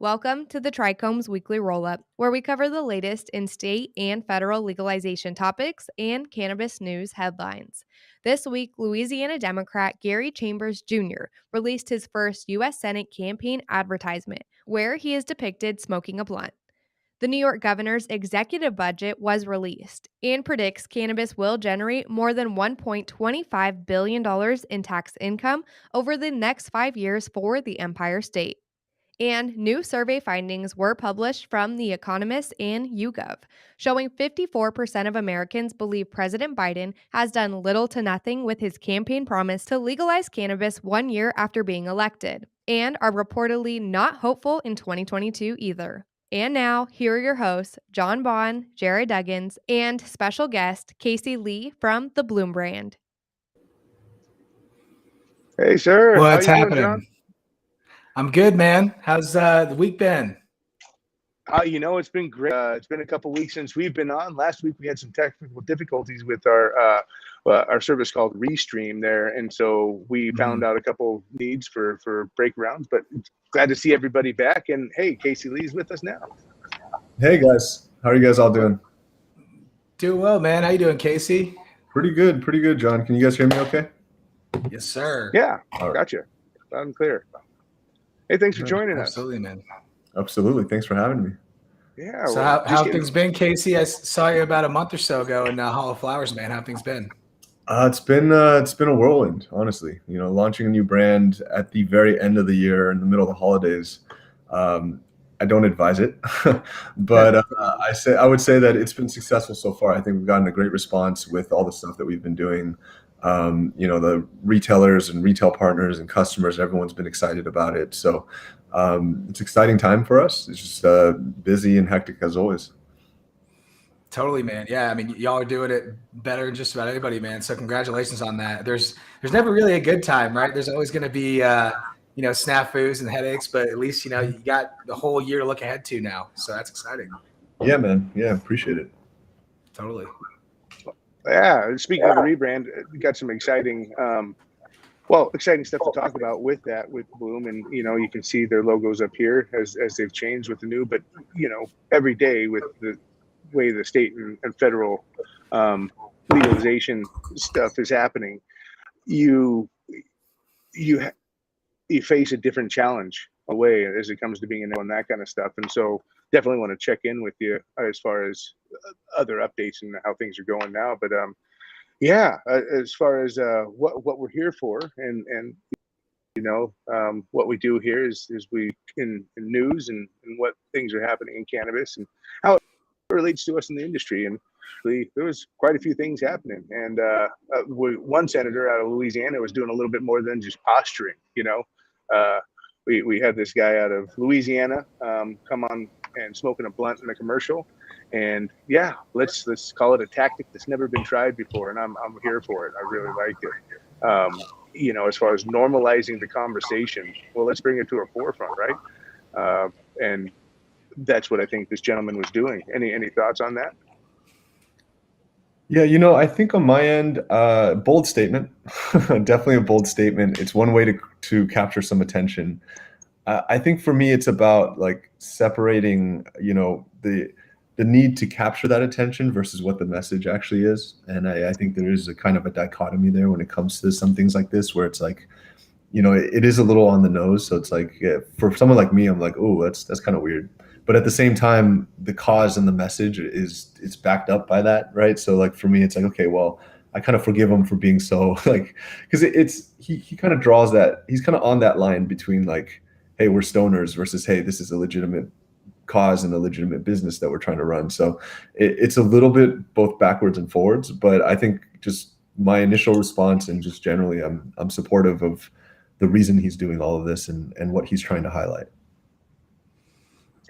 Welcome to the TRICHOMES Weekly Roll Up, where we cover the latest in state and federal legalization topics and cannabis news headlines. This week, Louisiana Democrat Gary Chambers Jr. released his first U.S. Senate campaign advertisement, where he is depicted smoking a blunt. The New York governor's executive budget was released and predicts cannabis will generate more than $1.25 billion in tax income over the next 5 years for the Empire State. And new survey findings were published from the Economist and YouGov, showing 54% of Americans believe President Biden has done little to nothing with his campaign promise to legalize cannabis 1 year after being elected, and are reportedly not hopeful in 2022 either. And now, here are your hosts, John Bond, Jared Duggins, and special guest Casey Lee from the Bloom brand. Hey, sir. What's How you happening? doing, John? I'm good, man. How's the week been? It's been great. It's been a couple weeks since we've been on. Last week we had some technical difficulties with our service called Restream there, and so we found out a couple needs for break rounds. But glad to see everybody back. And hey, Casey Lee's with us now. Hey guys, how are you guys all doing? Doing well, man. How you doing, Casey? Pretty good, John. Can you guys hear me okay? Yes, sir. Yeah, All right. Gotcha. Loud and clear. Hey, thanks for joining us. Absolutely, man. Absolutely. Thanks for having me. Yeah. So how have things been, Casey? I saw you about a month or so ago in Hall of Flowers, man. How have things been? It's been a whirlwind, honestly. Launching a new brand at the very end of the year in the middle of the holidays. I don't advise it, but I would say that it's been successful so far. I think we've gotten a great response with all the stuff that we've been doing. The retailers and retail partners and customers, everyone's been excited about it. So it's an exciting time for us. It's just busy and hectic as always. Totally, man. Yeah, I mean, y'all are doing it better than just about anybody, man. So congratulations on that. There's never really a good time, right? There's always going to be snafus and headaches, but at least you got the whole year to look ahead to now. So that's exciting. Yeah, man. Yeah, appreciate it. Totally. Yeah. Speaking of the rebrand, we got some exciting stuff to talk about with Bloom, and you can see their logos up here as they've changed with the new. But every day with the way the state and federal legalization stuff is happening, you face a different challenge away as it comes to being in that kind of stuff. And so definitely want to check in with you as far as other updates and how things are going now. But as far as what we're here for and what we do here is we in news and what things are happening in cannabis and how it relates to us in the industry. And there was quite a few things happening. And one senator out of Louisiana was doing a little bit more than just posturing. We had this guy out of Louisiana come on and smoking a blunt in a commercial, and let's call it a tactic that's never been tried before, and I'm here for it. I really liked it. As far as normalizing the conversation, well, let's bring it to a forefront, right? And that's what I think this gentleman was doing. Any thoughts on that? Yeah, I think on my end, bold statement, definitely a bold statement. It's one way to capture some attention. I think for me, it's about like separating, the need to capture that attention versus what the message actually is. And I think there is a kind of a dichotomy there when it comes to some things like this, where it's like, it is a little on the nose. So it's like, for someone like me, I'm like, oh, that's kind of weird. But at the same time, the cause and the message it's backed up by that, right? So like for me, it's like, okay, well, I kind of forgive him for being so like, because he kind of draws that, he's kind of on that line between like, hey, we're stoners versus, hey, this is a legitimate cause and a legitimate business that we're trying to run. So it's a little bit both backwards and forwards, but I think just my initial response and just generally, I'm supportive of the reason he's doing all of this and what he's trying to highlight.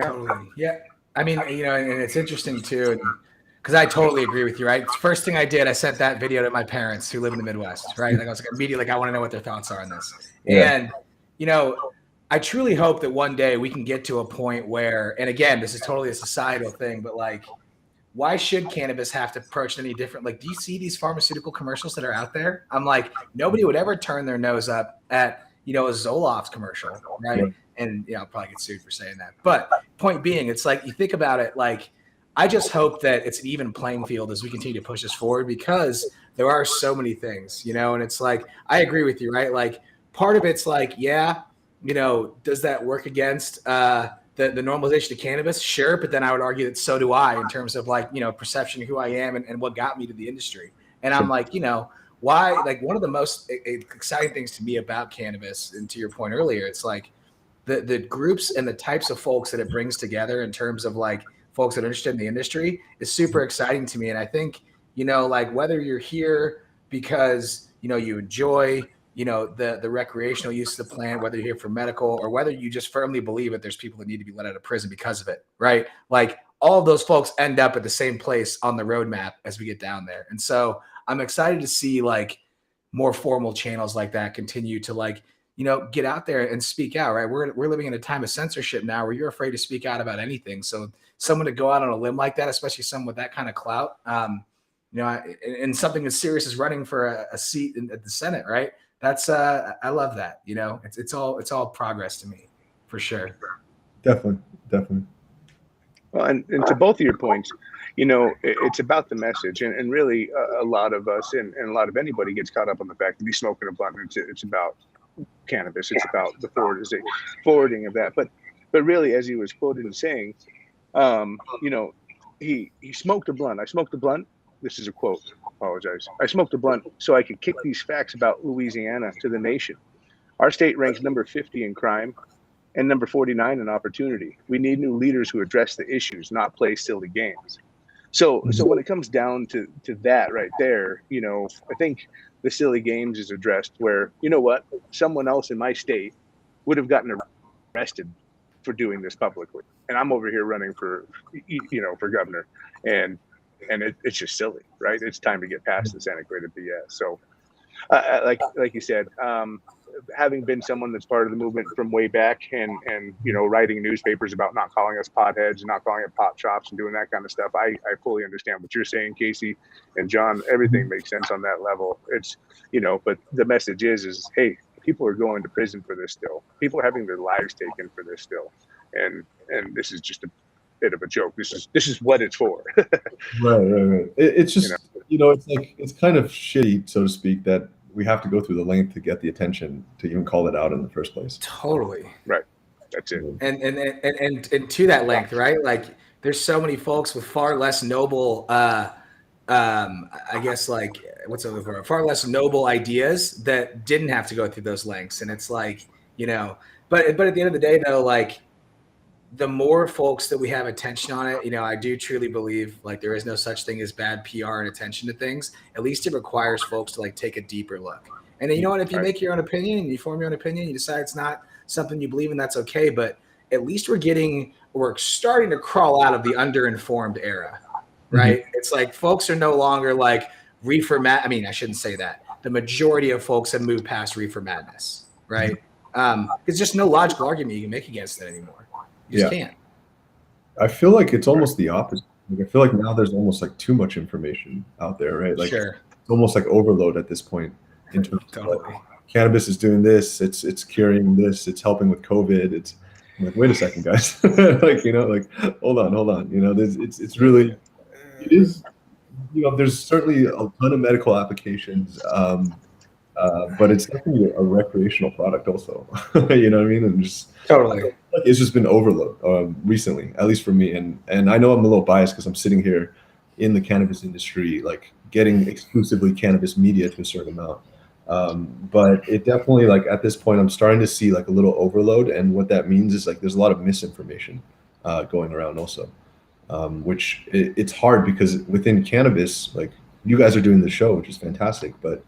Totally. Yeah. I mean, and it's interesting too, because I totally agree with you, right? First thing I did, I sent that video to my parents who live in the Midwest, right? Like I was like immediately, I want to know what their thoughts are on this. Yeah. And, I truly hope that one day we can get to a point where, and again, this is totally a societal thing, but like, why should cannabis have to approach any different? Like, do you see these pharmaceutical commercials that are out there? I'm like, nobody would ever turn their nose up at, a Zoloft commercial, right? And I'll probably get sued for saying that. But point being, it's like, you think about it, like, I just hope that it's an even playing field as we continue to push this forward, because there are so many things, and it's like, I agree with you, right? Like, part of it's like, does that work against the normalization of cannabis? Sure. But then I would argue that so do I, in terms of like, perception of who I am and what got me to the industry. And I'm like, why, like, one of the most exciting things to me about cannabis, and to your point earlier, it's like the groups and the types of folks that it brings together in terms of like folks that are interested in the industry is super exciting to me. And I think, like, whether you're here because, you enjoy, the recreational use of the plant, whether you're here for medical, or whether you just firmly believe that there's people that need to be let out of prison because of it, right? Like, all of those folks end up at the same place on the roadmap as we get down there. And so I'm excited to see like more formal channels like that continue to like, get out there and speak out, right? We're living in a time of censorship now where you're afraid to speak out about anything. So someone to go out on a limb like that, especially someone with that kind of clout, and something as serious as running for a seat at the Senate, right? That's I love that. It's all progress to me, for sure. Definitely. Well, and to both of your points, it's about the message, and really a lot of us and a lot of anybody gets caught up on the fact that he's smoking a blunt. It's about cannabis. It's about the forwarding of that. But really, as he was quoted as saying, he smoked a blunt. I smoked a blunt. This is a quote. Apologize. I smoked a blunt so I could kick these facts about Louisiana to the nation. Our state ranks number 50 in crime and number 49 in opportunity. We need new leaders who address the issues, not play silly games. So when it comes down to that right there, I think the silly games is addressed where, someone else in my state would have gotten arrested for doing this publicly. And I'm over here running for governor. And it's just silly, right? It's time to get past this antiquated BS. So like you said, having been someone that's part of the movement from way back and writing newspapers about not calling us potheads and not calling it pot shops and doing that kind of stuff, I fully understand what you're saying, Casey and John. Everything makes sense on that level. It's, but the message is, hey, people are going to prison for this still. People are having their lives taken for this still. And this is just a bit of a joke. This is what it's for. Right. It's just, it's like, it's kind of shitty, so to speak, that we have to go through the length to get the attention to even call it out in the first place. Totally. Right. That's it. And to that length, right? Like, there's so many folks with far less noble, I guess, like, what's the word? Far less noble ideas that didn't have to go through those lengths. And it's like, but at the end of the day, though, like, the more folks that we have attention on it, I do truly believe like there is no such thing as bad PR and attention to things. At least it requires folks to like take a deeper look. And then, if you make your own opinion and you form your own opinion, you decide it's not something you believe in, that's okay. But at least we're starting to crawl out of the underinformed era, right? Mm-hmm. It's like folks are no longer like I shouldn't say that. The majority of folks have moved past reefer madness, right? There's just no logical argument you can make against it anymore. You just can't. I feel like it's almost the opposite. Like, I feel like now there's almost like too much information out there, right? Like it's almost like overload at this point. In terms of like, cannabis is doing this, it's curing this, it's helping with COVID. I'm like, wait a second, guys. Hold on. It's really, it is, there's certainly a ton of medical applications, but it's definitely a recreational product also. You know what I mean? And just totally. It's just been overload recently, at least for me. And I know I'm a little biased because I'm sitting here in the cannabis industry, like getting exclusively cannabis media to a certain amount. But it definitely, like, at this point, I'm starting to see like a little overload. And what that means is like there's a lot of misinformation going around also, which it's hard because within cannabis, like, you guys are doing the show, which is fantastic, but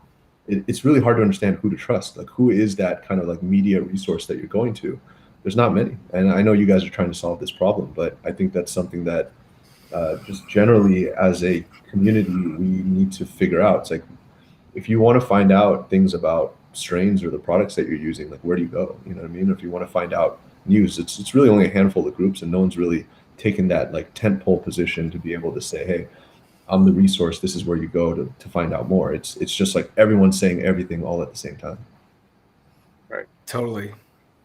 it's really hard to understand who to trust. Like, who is that kind of like media resource that you're going to? There's not many. And I know you guys are trying to solve this problem, but I think that's something that just generally as a community, we need to figure out. It's like, if you want to find out things about strains or the products that you're using, like, where do you go? You know what I mean? If you want to find out news, it's really only a handful of groups, and no one's really taken that like tentpole position to be able to say, hey, I'm the resource. This is where you go to find out more. It's just like everyone's saying everything all at the same time. Right. Totally.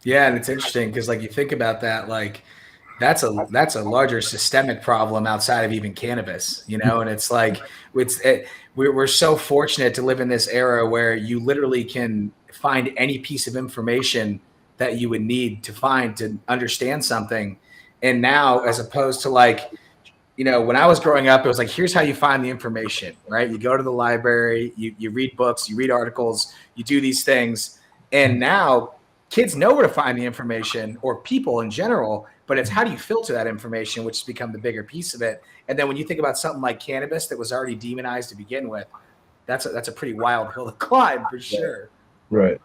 Yeah, and it's interesting because like you think about that, like that's a larger systemic problem outside of even cannabis, and it's like we're so fortunate to live in this era where you literally can find any piece of information that you would need to find to understand something. And now, as opposed to like, when I was growing up, it was like, here's how you find the information, right? You go to the library, you read books, you read articles, you do these things. And now kids know where to find the information, or people in general, but it's how do you filter that information, which has become the bigger piece of it. And then when you think about something like cannabis that was already demonized to begin with, that's a pretty wild hill to climb for sure. Right.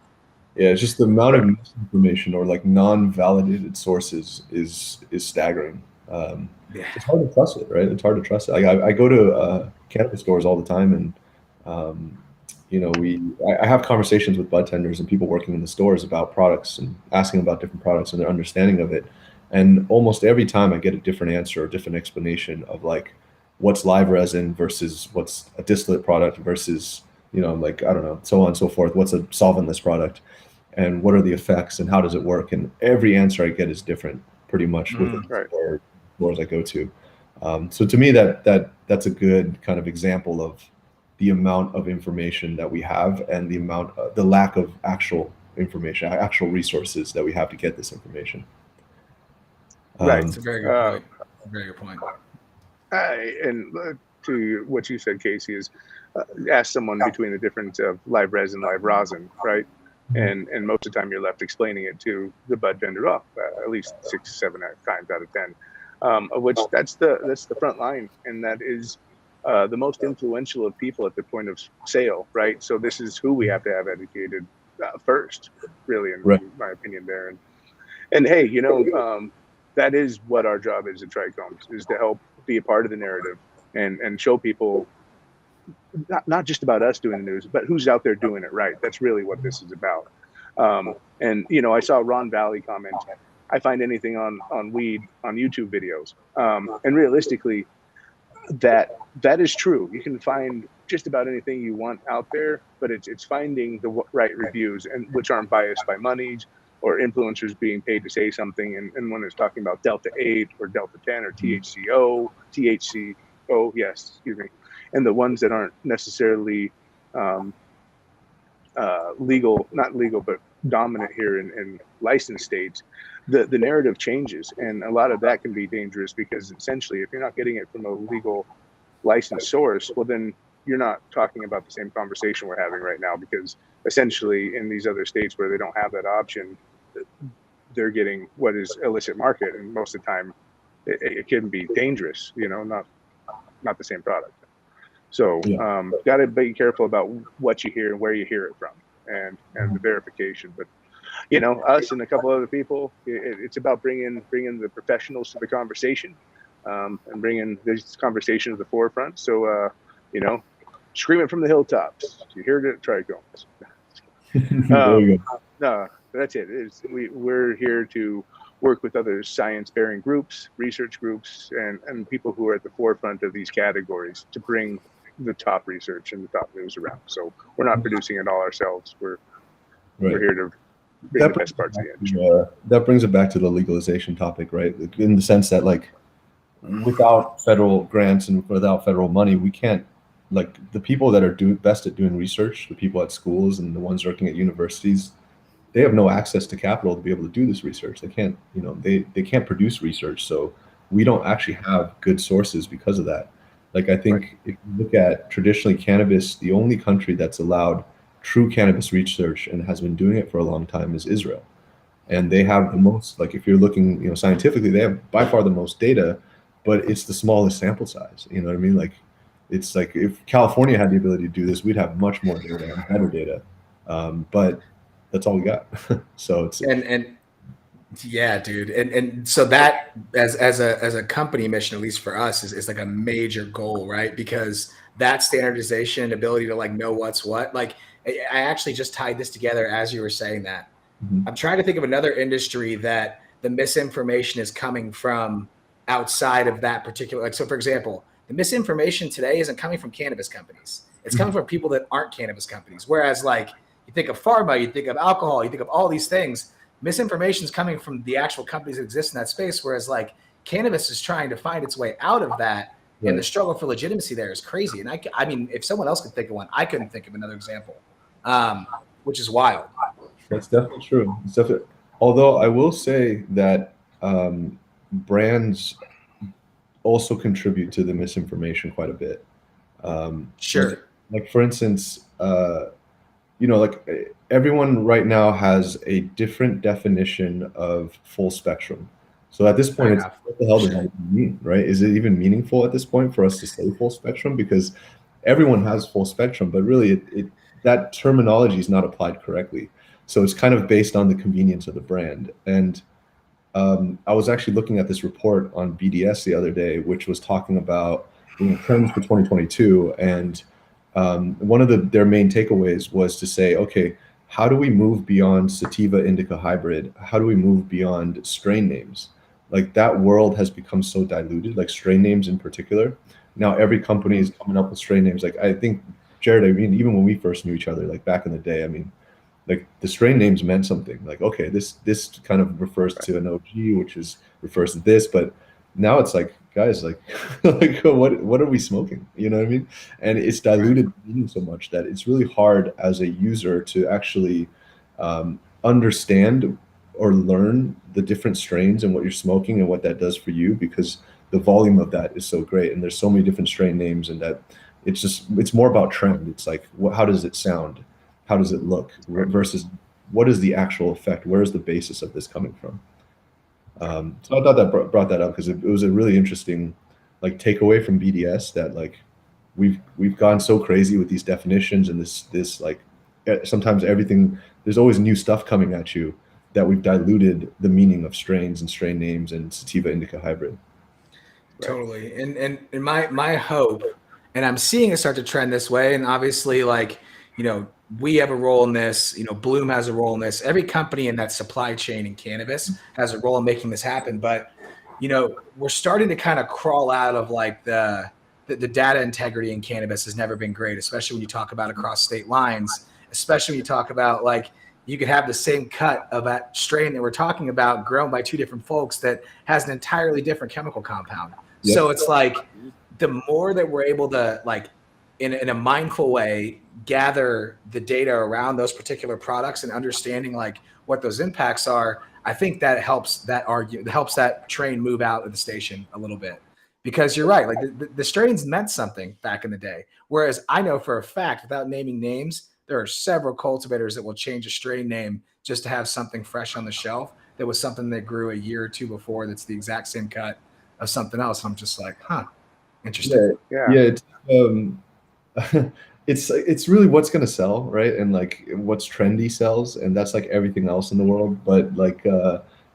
Yeah, it's just the amount of misinformation or like non-validated sources is staggering. Yeah. It's hard to trust it, right? It's hard to trust it. Like I go to cannabis stores all the time, and I have conversations with bud tenders and people working in the stores about products and asking about different products and their understanding of it. And almost every time I get a different answer or different explanation of like what's live resin versus what's a distillate product versus, like, I don't know, so on and so forth. What's a solventless product and what are the effects and how does it work? And every answer I get is different pretty much with the stores I go to. So to me, that's a good kind of example of the amount of information that we have and the lack of actual information, actual resources that we have to get this information. Right. It's a very good point. Very good point. And to what you said, Casey, is ask someone between the difference of live resin, live rosin, right? And most of the time you're left explaining it to the bud tender off at least 6, 7 times out of 10, of which that's the front line, and that is the most influential of people at the point of sale, right? So this is who we have to have educated first, really, in my opinion there. And hey, that is what our job is at Trichomes, is to help be a part of the narrative and show people not just about us doing the news, but who's out there doing it right. That's really what this is about. And I saw Ron Valley comment, I find anything on weed on YouTube videos. And realistically, that is true. You can find just about anything you want out there, but it's finding the right reviews, and which aren't biased by money or influencers being paid to say something. And when it's talking about Delta 8 or Delta 10 or THCO, yes, excuse me, and the ones that aren't necessarily legal, not legal, but dominant here in licensed states, the narrative changes. And a lot of that can be dangerous, because essentially if you're not getting it from a legal licensed source, well, then you're not talking about the same conversation we're having right now, because essentially in these other states where they don't have that option, they're getting what is illicit market. And most of the time it can be dangerous, not the same product. So got to be careful about what you hear and where you hear it from, and the verification. But us and a couple other people, it's about bringing the professionals to the conversation, and bringing this conversation to the forefront. So scream it from the hilltops. You heard it at Trichomes. No, that's it. We're here to work with other science-bearing groups, research groups, and people who are at the forefront of these categories to bring the top research and the top news around. So we're not producing it all ourselves. We're here to bring the best parts of the industry. That brings it back to the legalization topic, right? In the sense that, like, without federal grants and without federal money, we can't, like, the people that are best at doing research, the people at schools and the ones working at universities, they have no access to capital to be able to do this research. They can't, they can't produce research. So we don't actually have good sources because of that. Like, I think if you look at traditionally cannabis, the only country that's allowed true cannabis research and has been doing it for a long time is Israel. And they have the most, like, if you're looking, scientifically, they have by far the most data, but it's the smallest sample size. You know what I mean? Like, it's like if California had the ability to do this, we'd have much more data and better data. But that's all we got. So it's yeah, dude. And so that as a company mission, at least for us, is like a major goal, right? Because that standardization and ability to, like, know what's what. Like, I actually just tied this together as you were saying that. I'm trying to think of another industry that the misinformation is coming from outside of that particular, like, so for example, the misinformation today isn't coming from cannabis companies. It's coming from people that aren't cannabis companies. Whereas, like, you think of pharma, you think of alcohol, you think of all these things, misinformation is coming from the actual companies that exist in that space, whereas like cannabis is trying to find its way out of that. Right. And the struggle for legitimacy there is crazy. And I mean, if someone else could think of one, I couldn't think of another example, which is wild. That's definitely true. It's definitely, although I will say that brands also contribute to the misinformation quite a bit. Sure. Like for instance, like everyone right now has a different definition of full spectrum. So at this point, it's, what the hell does that mean, right? Is it even meaningful at this point for us to say full spectrum? Because everyone has full spectrum, but really that terminology is not applied correctly. So it's kind of based on the convenience of the brand. And I was actually looking at this report on BDS the other day, which was talking about trends for 2022. And one of their main takeaways was to say, okay, how do we move beyond sativa indica hybrid? How do we move beyond strain names? Like that world has become so diluted, like strain names in particular. Now every company is coming up with strain names. Like I think, Jared, I mean, even when we first knew each other, like back in the day, I mean, like the strain names meant something. Like, okay, this kind of refers to an OG, which refers to this, but now it's like, guys, like, like what are we smoking? You know what I mean? And it's diluted meaning so much that it's really hard as a user to actually understand or learn the different strains and what you're smoking and what that does for you, because the volume of that is so great and there's so many different strain names, and that it's more about trend. It's like, how does it sound? How does it look versus what is the actual effect? Where is the basis of this coming from? So I thought that brought that up because it was a really interesting like takeaway from BDS, that like we've gone so crazy with these definitions and this like sometimes everything, there's always new stuff coming at you, that we've diluted the meaning of strains and strain names and sativa indica hybrid. Totally. And my hope, and I'm seeing it start to trend this way, and obviously like, we have a role in this, Bloom has a role in this. Every company in that supply chain in cannabis has a role in making this happen. But, we're starting to kind of crawl out of like the data integrity in cannabis has never been great, especially when you talk about across state lines, especially when you talk about like, you could have the same cut of that strain that we're talking about grown by two different folks that has an entirely different chemical compound. Yep. So it's like, the more that we're able to like, in a mindful way, gather the data around those particular products and understanding like what those impacts are, I think that helps that train move out of the station a little bit. Because you're right, like the strains meant something back in the day. Whereas I know for a fact, without naming names, there are several cultivators that will change a strain name just to have something fresh on the shelf that was something that grew a year or two before that's the exact same cut of something else. I'm just like, interesting. Yeah. It's really what's going to sell, right? And like what's trendy sells, and that's like everything else in the world. But like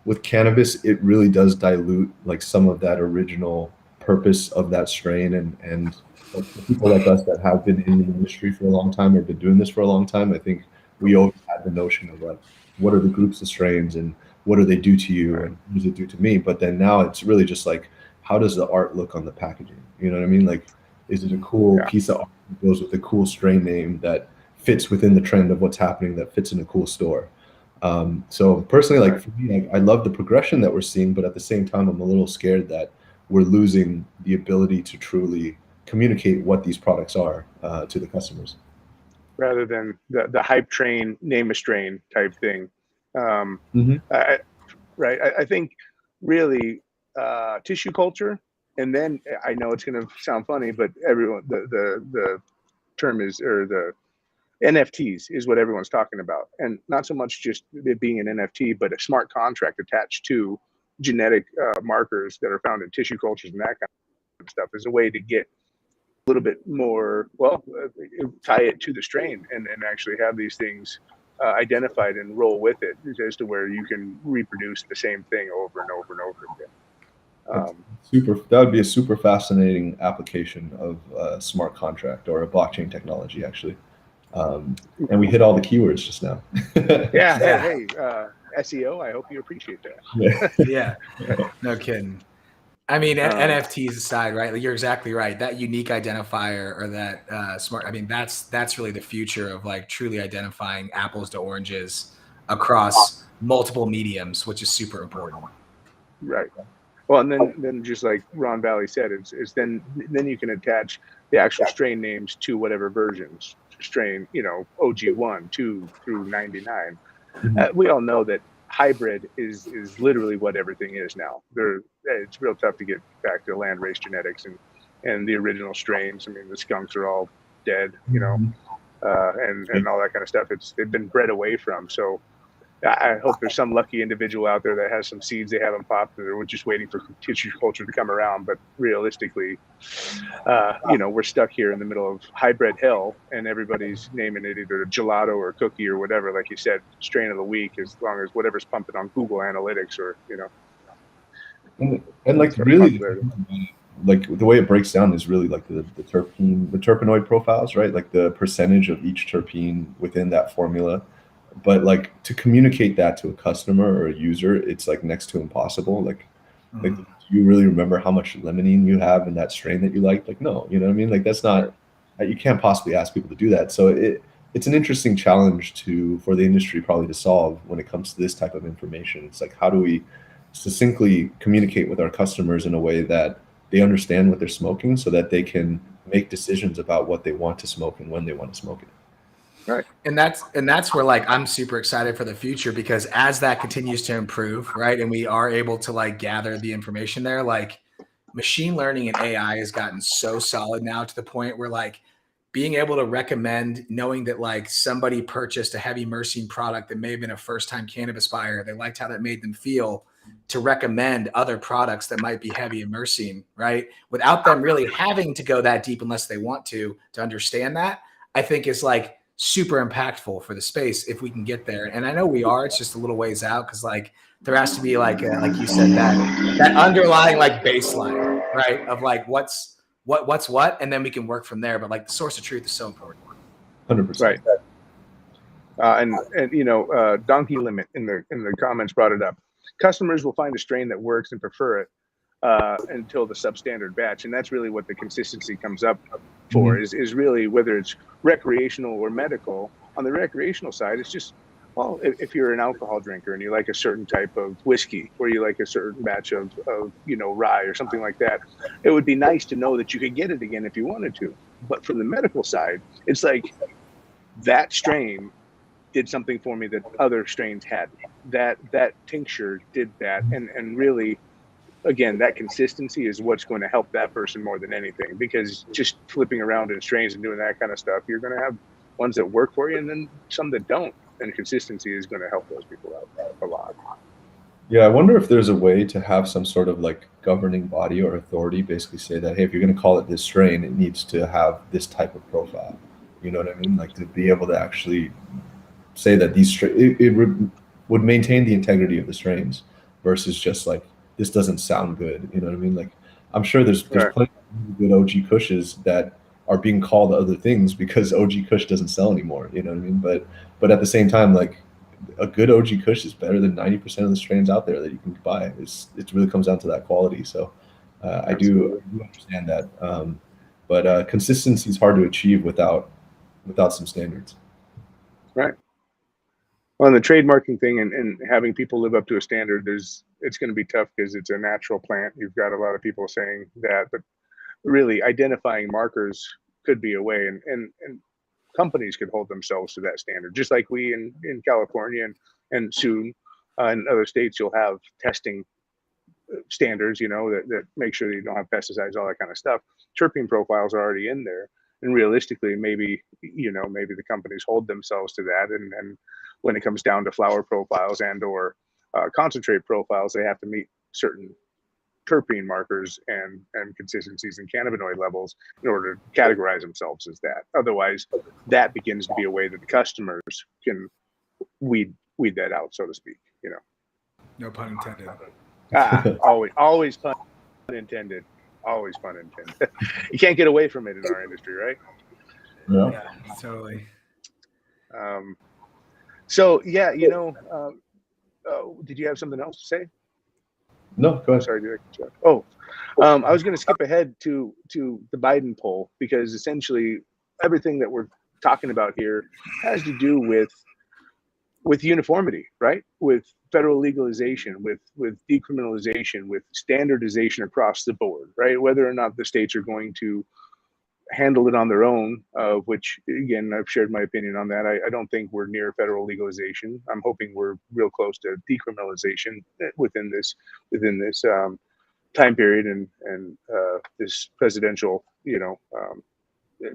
with cannabis, it really does dilute like some of that original purpose of that strain, and like, for people like us that have been in the industry for a long time or been doing this for a long time, I think we always had the notion of like, what are the groups of strains and what do they do to you and what does it do to me? But then now it's really just like, how does the art look on the packaging? You know what I mean? Like, is it a cool piece of art that goes with a cool strain name that fits within the trend of what's happening, that fits in a cool store? So personally, like for me, I love the progression that we're seeing, but at the same time, I'm a little scared that we're losing the ability to truly communicate what these products are to the customers. Rather than the hype train, name a strain type thing. I think really tissue culture, and then I know it's going to sound funny, but everyone, the term is, or the NFTs is what everyone's talking about. And not so much just it being an NFT, but a smart contract attached to genetic markers that are found in tissue cultures and that kind of stuff is a way to get a little bit more, tie it to the strain and actually have these things identified and roll with it as to where you can reproduce the same thing over and over and over again. That would be a super fascinating application of a smart contract or a blockchain technology, actually. And we hit all the keywords just now. Hey, SEO, I hope you appreciate that. Yeah. No kidding. I mean, NFTs aside, right? Like, you're exactly right. That unique identifier, or that smart, I mean, that's really the future of like truly identifying apples to oranges across multiple mediums, which is super important. Right. Well, and then just like Ron Valley said, it's then you can attach the actual strain names to whatever versions, strain, OG1, 2 through 99. We all know that hybrid is literally what everything is now. It's real tough to get back to land race genetics and the original strains. I mean, the skunks are all dead, and all that kind of stuff. They've been bred away from. So I hope there's some lucky individual out there that has some seeds they haven't popped, and they're just waiting for tissue culture to come around. But realistically, we're stuck here in the middle of hybrid hell, and everybody's naming it either gelato or cookie or whatever. Like you said, strain of the week, as long as whatever's pumping on Google Analytics or And like really, like the way it breaks down is really like the terpenoid profiles, right? Like the percentage of each terpene within that formula. But like to communicate that to a customer or a user, it's like next to impossible. Like do you really remember how much limonene you have in that strain that you like? Like, no, you know what I mean? Like that's not, you can't possibly ask people to do that. So it's an interesting challenge for the industry probably to solve when it comes to this type of information. It's like, how do we succinctly communicate with our customers in a way that they understand what they're smoking so that they can make decisions about what they want to smoke and when they want to smoke it. Right. And that's where like I'm super excited for the future, because as that continues to improve, right, and we are able to like gather the information there, like machine learning and AI has gotten so solid now to the point where like being able to recommend, knowing that like somebody purchased a heavy myrcene product that may have been a first-time cannabis buyer, they liked how that made them feel, to recommend other products that might be heavy in myrcene, right, without them really having to go that deep unless they want to understand that, I think is like super impactful for the space if we can get there. And I know we are, it's just a little ways out, because like there has to be like you said, that underlying like baseline, right, of like what's what, and then we can work from there. But like the source of truth is so important. 100%. Right. And Donkey Limit in the comments brought it up. Customers will find a strain that works and prefer it until the substandard batch, and that's really what the consistency comes up for. Is really whether it's recreational or medical. On the recreational side, it's just, well, if you're an alcohol drinker and you like a certain type of whiskey, or you like a certain batch of rye or something like that, it would be nice to know that you could get it again if you wanted to. But from the medical side, it's like that strain did something for me that other strains hadn't. That tincture did that, and really, again, that consistency is what's going to help that person more than anything, because just flipping around in strains and doing that kind of stuff, you're going to have ones that work for you and then some that don't, and consistency is going to help those people out a lot. Yeah, I wonder if there's a way to have some sort of like governing body or authority basically say that, hey, if you're going to call it this strain, it needs to have this type of profile. You know what I mean? Like to be able to actually say that these it would maintain the integrity of the strains versus just like, this doesn't sound good. You know what I mean? Like, I'm sure there's plenty of good OG Kushes that are being called other things because OG Kush doesn't sell anymore. You know what I mean? But at the same time, like a good OG Kush is better than 90% of the strains out there that you can buy. It really comes down to that quality. So I do understand that. But consistency is hard to achieve without some standards. Right. On the trademarking thing and having people live up to a standard, it's going to be tough because it's a natural plant. You've got a lot of people saying that, but really identifying markers could be a way, and companies could hold themselves to that standard, just like we in California and soon in other states, you'll have testing standards, that make sure that you don't have pesticides, all that kind of stuff. Terpene profiles are already in there. And realistically, maybe the companies hold themselves to that. And when it comes down to flower profiles or concentrate profiles, they have to meet certain terpene markers and consistencies and cannabinoid levels in order to categorize themselves as that. Otherwise, that begins to be a way that the customers can weed that out, so to speak. No pun intended. Always pun intended. Always pun intended. You can't get away from it in our industry, right? Yeah, totally. So yeah, did you have something else to say? No, go ahead. Sorry, did I was going to skip ahead to the Biden poll, because essentially everything that we're talking about here has to do with with uniformity, right? With federal legalization, with decriminalization, with standardization across the board, right? Whether or not the states are going to handle it on their own, which again, I've shared my opinion on that. I don't think we're near federal legalization. I'm hoping we're real close to decriminalization within this time period and this presidential,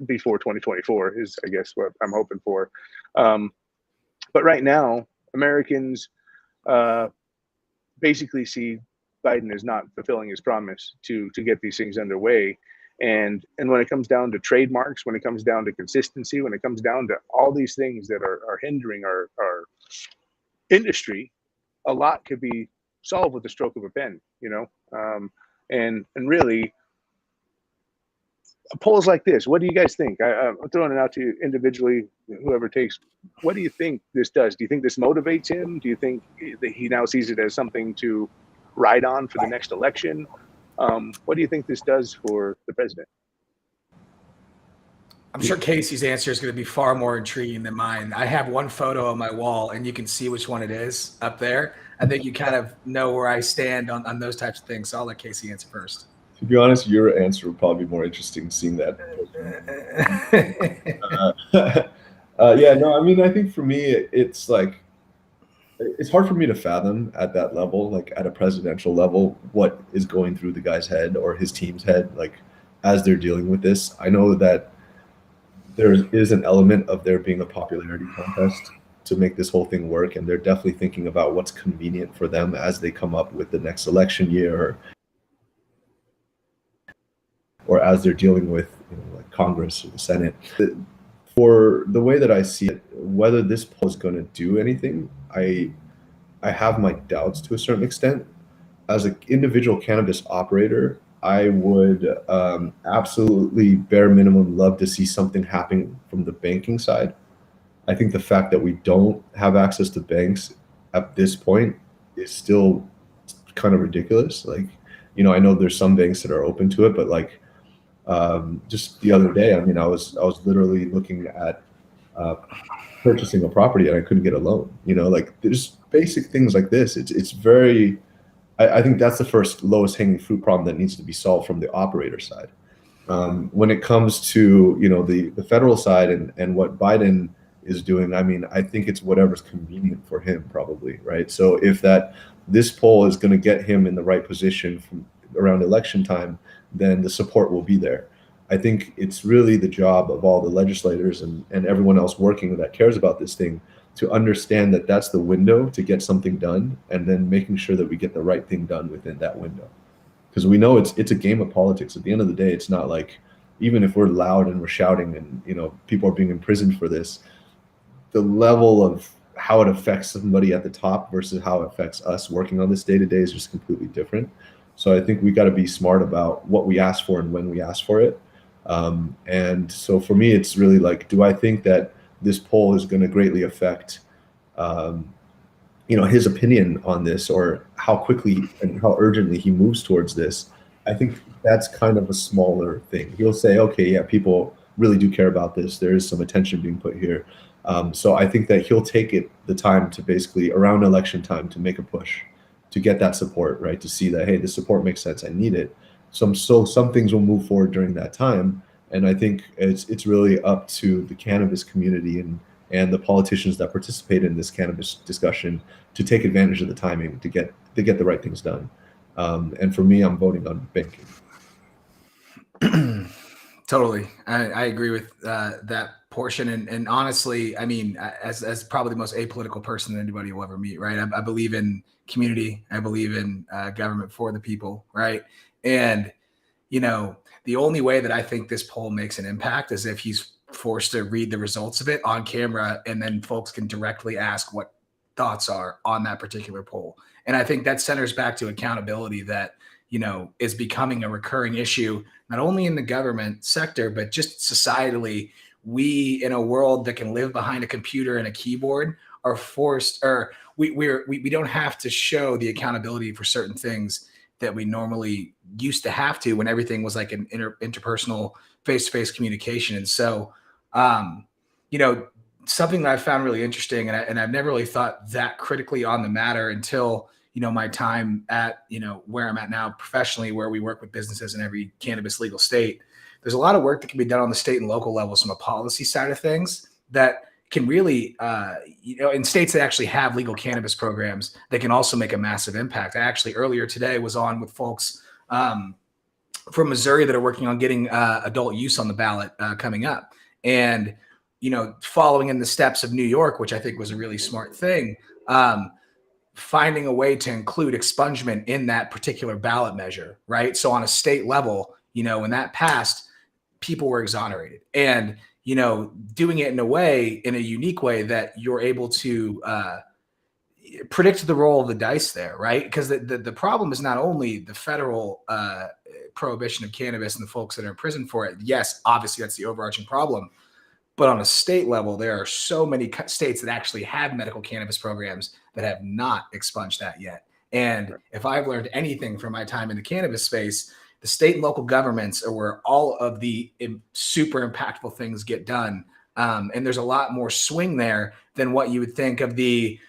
before 2024 is, I guess, what I'm hoping for. But right now, Americans basically see Biden as not fulfilling his promise to get these things underway. And when it comes down to trademarks, when it comes down to consistency, when it comes down to all these things that are hindering our industry, a lot could be solved with the stroke of a pen, and really polls like this. What do you guys think? I'm throwing it out to you individually, whoever takes. What do you think this does? Do you think this motivates him? Do you think that he now sees it as something to ride on for the next election? What do you think this does for the president? I'm sure Casey's answer is going to be far more intriguing than mine. I have one photo on my wall, and you can see which one it is up there. I think you kind of know where I stand on those types of things. So I'll let Casey answer first. To be honest, your answer would probably be more interesting seeing that. Yeah, no, I mean, I think for me, it's like, it's hard for me to fathom at that level, like at a presidential level, what is going through the guy's head or his team's head, like as they're dealing with this. I know that there is an element of there being a popularity contest to make this whole thing work, and they're definitely thinking about what's convenient for them as they come up with the next election year, or as they're dealing with like Congress or the Senate. For the way that I see it, whether this poll is going to do anything, I have my doubts to a certain extent. As an individual cannabis operator, I would absolutely bare minimum love to see something happening from the banking side. I think the fact that we don't have access to banks at this point is still kind of ridiculous. Like, I know there's some banks that are open to it, but like just the other day, I mean, I was literally looking at purchasing a property and I couldn't get a loan. Like there's basic things like this. It's very. I think that's the first lowest hanging fruit problem that needs to be solved from the operator side. When it comes to the federal side and what Biden is doing, I mean, I think it's whatever's convenient for him, probably, right? So if this poll is going to get him in the right position from around election time, then the support will be there. I think it's really the job of all the legislators and everyone else working that cares about this thing to understand that that's the window to get something done, and then making sure that we get the right thing done within that window. Because we know it's a game of politics. At the end of the day, it's not like, even if we're loud and we're shouting and people are being imprisoned for this, the level of how it affects somebody at the top versus how it affects us working on this day to day is just completely different. So I think we got to be smart about what we ask for and when we ask for it. And so for me, it's really like, do I think that this poll is going to greatly affect, his opinion on this, or how quickly and how urgently he moves towards this? I think that's kind of a smaller thing. He'll say, okay, yeah, people really do care about this. There is some attention being put here. So I think that he'll take the time to basically around election time to make a push to get that support, right? To see that, hey, this support makes sense. I need it. So some things will move forward during that time. And I think it's really up to the cannabis community and the politicians that participate in this cannabis discussion to take advantage of the timing to get the right things done. And for me, I'm voting on banking. Totally. I agree with that portion. And honestly, I mean, as probably the most apolitical person that anybody will ever meet, right? I believe in community. I believe in government for the people, right? And, the only way that I think this poll makes an impact is if he's forced to read the results of it on camera, and then folks can directly ask what thoughts are on that particular poll. And I think that centers back to accountability that, is becoming a recurring issue, not only in the government sector, but just societally. We, in a world that can live behind a computer and a keyboard, are forced, or we don't have to show the accountability for certain things that we normally used to have to when everything was like an interpersonal face-to-face communication. And so, something that I found really interesting, and I've never really thought that critically on the matter until, my time at, where I'm at now professionally, where we work with businesses in every cannabis legal state. There's a lot of work that can be done on the state and local levels from a policy side of things that can really, in states that actually have legal cannabis programs, that can also make a massive impact. I actually earlier today was on with folks from Missouri that are working on getting adult use on the ballot coming up. And, following in the steps of New York, which I think was a really smart thing, finding a way to include expungement in that particular ballot measure, right? So on a state level, when that passed, people were exonerated. And, doing it in a unique way that you're able to predict the roll of the dice there, right? Because the problem is not only the federal prohibition of cannabis and the folks that are in prison for it. Yes, obviously that's the overarching problem. But on a state level, there are so many states that actually have medical cannabis programs that have not expunged that yet. And if I've learned anything from my time in the cannabis space, the state and local governments are where all of the super impactful things get done. And there's a lot more swing there than what you would think of the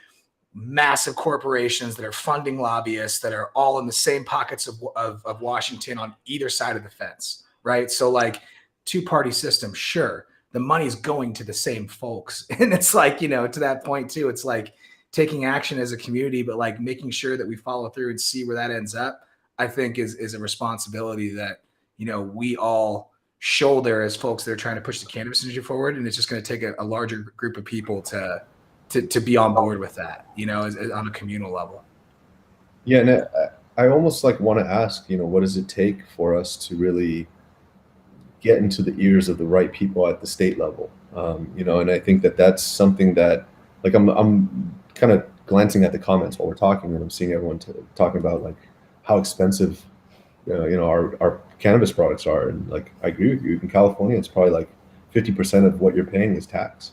massive corporations that are funding lobbyists that are all in the same pockets of Washington on either side of the fence, right? So like two-party system, sure. The money's going to the same folks. And it's like, to that point too, it's like taking action as a community, but like making sure that we follow through and see where that ends up, I think is a responsibility that, we all shoulder as folks that are trying to push the cannabis industry forward. And it's just going to take a larger group of people to be on board with that, as on a communal level. Yeah. And I almost like want to ask, what does it take for us to really get into the ears of the right people at the state level? And I think that's something that, like, I'm kind of glancing at the comments while we're talking, and I'm seeing everyone talking about like how expensive, our cannabis products are. And like, I agree with you. In California, it's probably like 50% of what you're paying is tax.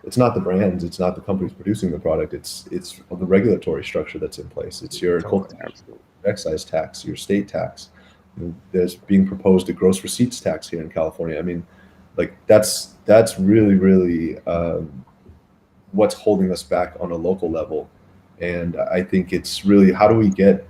It's not the brands, it's not the companies producing the product. It's the regulatory structure that's in place. It's your excise tax, your state tax. There's being proposed a gross receipts tax here in California. I mean, like that's really, really what's holding us back on a local level. And I think it's really, how do we get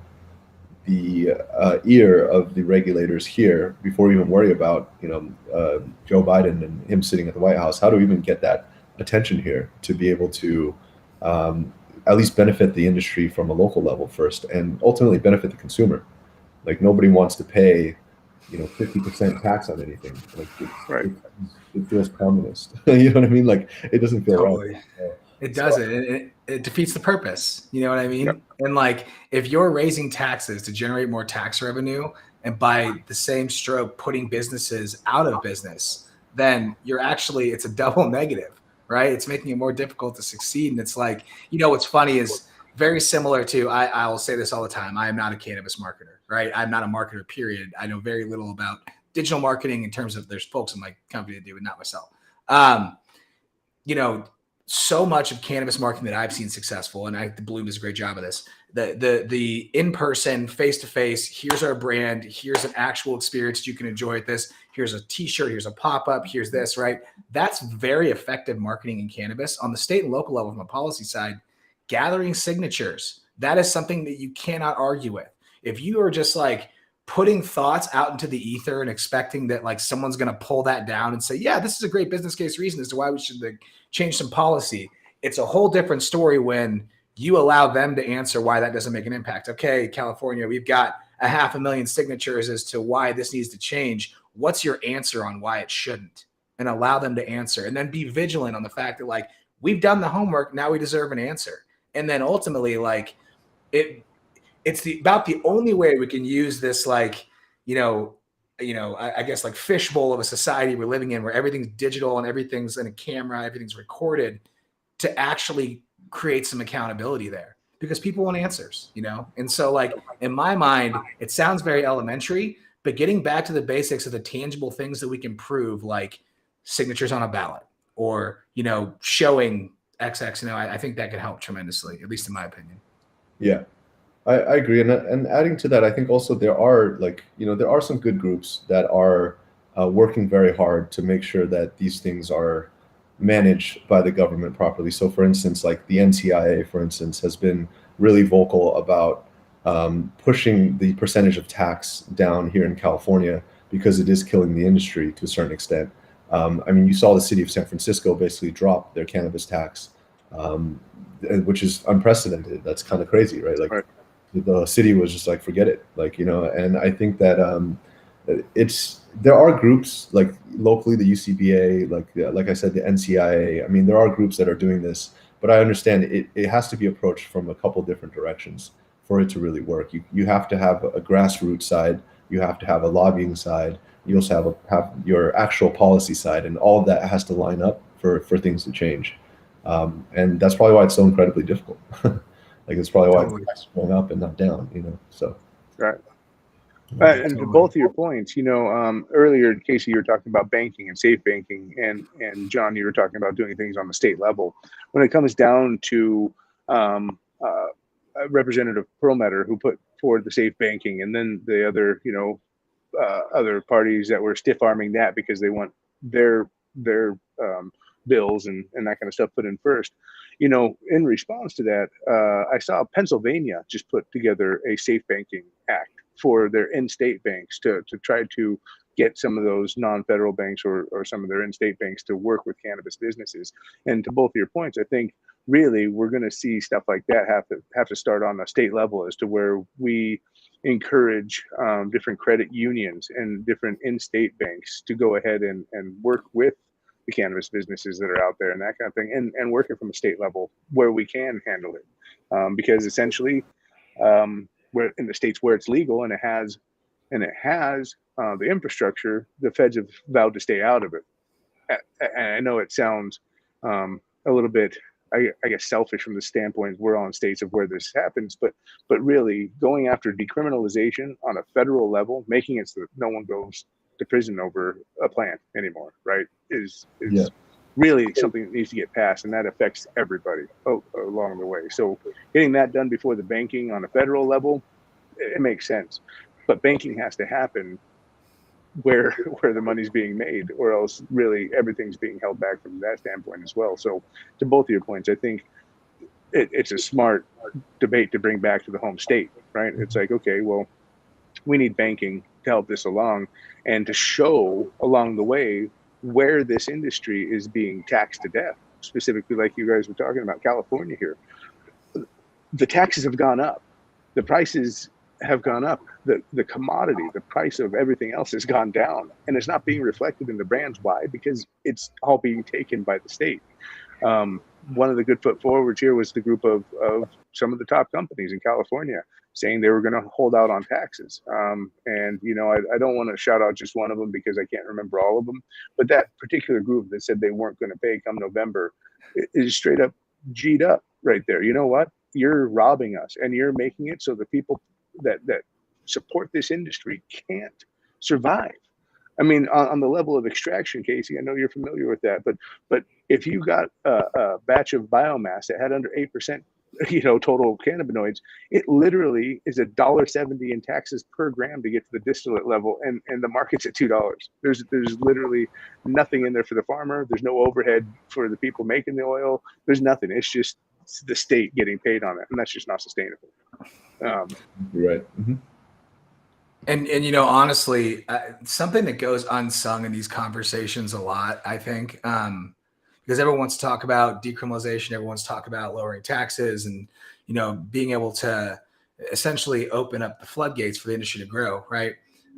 the ear of the regulators here before we even worry about, Joe Biden and him sitting at the White House? How do we even get that attention here to be able to at least benefit the industry from a local level first, and ultimately benefit the consumer? Like, nobody wants to pay, 50% tax on anything. Like, it feels communist. You know what I mean? Like, it doesn't feel totally right. It doesn't. It defeats the purpose. You know what I mean? Yep. And like, if you're raising taxes to generate more tax revenue, and by the same stroke putting businesses out of business, then it's a double negative, right? It's making it more difficult to succeed. And it's like, what's funny is very similar to, I'll say this all the time, I am not a cannabis marketer, right? I'm not a marketer, period. I know very little about digital marketing in terms of, there's folks in my company that do it, not myself. So much of cannabis marketing that I've seen successful, and the Bloom does a great job of this, the in-person, face-to-face, here's our brand, here's an actual experience you can enjoy at this, here's a t-shirt, here's a pop-up, here's this, right? That's very effective marketing in cannabis. On the state and local level, from a policy side, gathering signatures, that is something that you cannot argue with. If you are just like putting thoughts out into the ether and expecting that like someone's going to pull that down and say, yeah, this is a great business case reason as to why we should change some policy, it's a whole different story when you allow them to answer why that doesn't make an impact. Okay, California, we've got 500,000 signatures as to why this needs to change. What's your answer on why it shouldn't? And allow them to answer, and then be vigilant on the fact that like, we've done the homework, now we deserve an answer. And then ultimately, like, it's about the only way we can use this, like, I guess like fishbowl of a society we're living in, where everything's digital and everything's in a camera, everything's recorded, to actually create some accountability there, because people want answers, And so like, in my mind, it sounds very elementary, but getting back to the basics of the tangible things that we can prove, like signatures on a ballot or, showing XX, I think that could help tremendously, at least in my opinion. Yeah, I agree. And adding to that, I think also there are there are some good groups that are working very hard to make sure that these things are managed by the government properly. So for instance, like the NCIA, for instance, has been really vocal about pushing the percentage of tax down here in California because it is killing the industry to a certain extent. I mean, you saw the city of San Francisco basically drop their cannabis tax, which is unprecedented. That's kind of crazy, right? Like Right. the city was just like, forget it. Like, and I think that there are groups like locally, the UCBA, like I said, the NCIA. I mean, there are groups that are doing this, but I understand it has to be approached from a couple different directions for it to really work. You have to have a grassroots side. You have to have a lobbying side. You also have your actual policy side, and all of that has to line up for things to change. And that's probably why it's so incredibly difficult. Like it's probably why it's going up and not down. So. Right. And to both of your points, earlier, Casey, you were talking about banking and safe banking, and John, you were talking about doing things on the state level. When it comes down to Representative Perlmutter, who put forward the safe banking, and then the other, other parties that were stiff arming that because they want their bills and that kind of stuff put in first. In response to that, I saw Pennsylvania just put together a safe banking act for their in-state banks to try to get some of those non-federal banks or some of their in-state banks to work with cannabis businesses. And to both of your points, I think really we're going to see stuff like that have to start on a state level, as to where we encourage different credit unions and different in-state banks to go ahead and work with the cannabis businesses that are out there and that kind of thing, and working from a state level where we can handle it, because essentially where in the states where it's legal and it has the infrastructure, the feds have vowed to stay out of it. And I know it sounds a little bit, I guess, selfish from the standpoint we're all in states of where this happens, but really going after decriminalization on a federal level, making it so that no one goes to prison over a plant anymore, right, is really something that needs to get passed, and that affects everybody along the way. So getting that done before the banking on a federal level, it makes sense. But banking has to happen where the money's being made, or else really everything's being held back from that standpoint as well. So to both of your points, I think it's a smart debate to bring back to the home state, right? It's like, okay, well, we need banking to help this along and to show along the way where this industry is being taxed to death, specifically like you guys were talking about California here. The taxes have gone up. The prices have gone up. The commodity, the price of everything else has gone down, and it's not being reflected in the brands. Why? Because it's all being taken by the state. One of the good foot forwards here was the group of some of the top companies in California saying they were going to hold out on taxes. And, I don't want to shout out just one of them because I can't remember all of them, but that particular group that said they weren't going to pay come November is straight up G'd up right there. You know what? You're robbing us, and you're making it so the people that support this industry can't survive. I mean, on the level of extraction, Casey, I know you're familiar with that, but if you got a batch of biomass that had under 8%, total cannabinoids, it literally is $1.70 in taxes per gram to get to the distillate level, and the market's at $2. There's literally nothing in there for the farmer. There's no overhead for the people making the oil. There's nothing. It's just the state getting paid on it, and that's just not sustainable. You're right. Mm-hmm. And honestly, something that goes unsung in these conversations a lot, I think, because everyone wants to talk about decriminalization, everyone wants to talk about lowering taxes, and being able to essentially open up the floodgates for the industry to grow, right?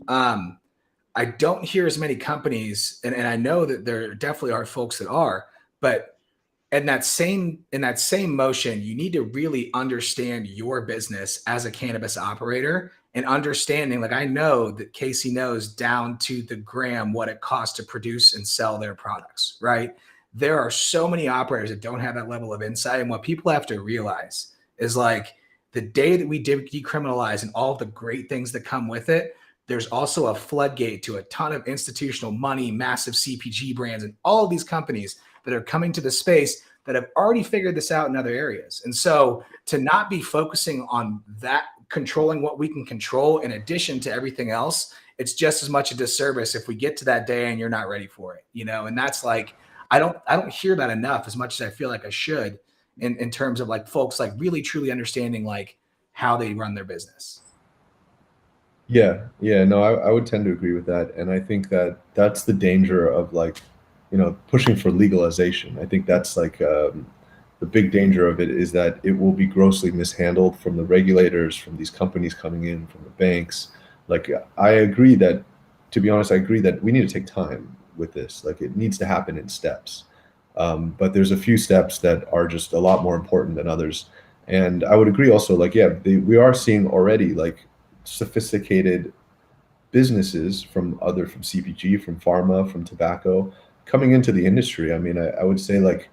I don't hear as many companies, and I know that there definitely are folks that are, but in that same motion, you need to really understand your business as a cannabis operator, and understanding, like, I know that Casey knows down to the gram what it costs to produce and sell their products, right? There are so many operators that don't have that level of insight. And what people have to realize is, like, the day that we decriminalize and all of the great things that come with it, there's also a floodgate to a ton of institutional money, massive CPG brands, and all of these companies that are coming to the space that have already figured this out in other areas. And so to not be focusing on that, controlling what we can control in addition to everything else, it's just as much a disservice if we get to that day and you're not ready for it, and that's like, I don't hear that enough as much as I feel like I should in terms of like folks like really truly understanding like how they run their business. Yeah, no, I would tend to agree with that, and I think that that's the danger of like, pushing for legalization. I think that's like the big danger of it is that it will be grossly mishandled from the regulators, from these companies coming in, from the banks. Like, I agree that, to be honest, I agree that we need to take time with this. Like, it needs to happen in steps. But there's a few steps that are just a lot more important than others. And I would agree also, like, yeah, we are seeing already like sophisticated businesses from CPG, from pharma, from tobacco coming into the industry. I mean, I would say like,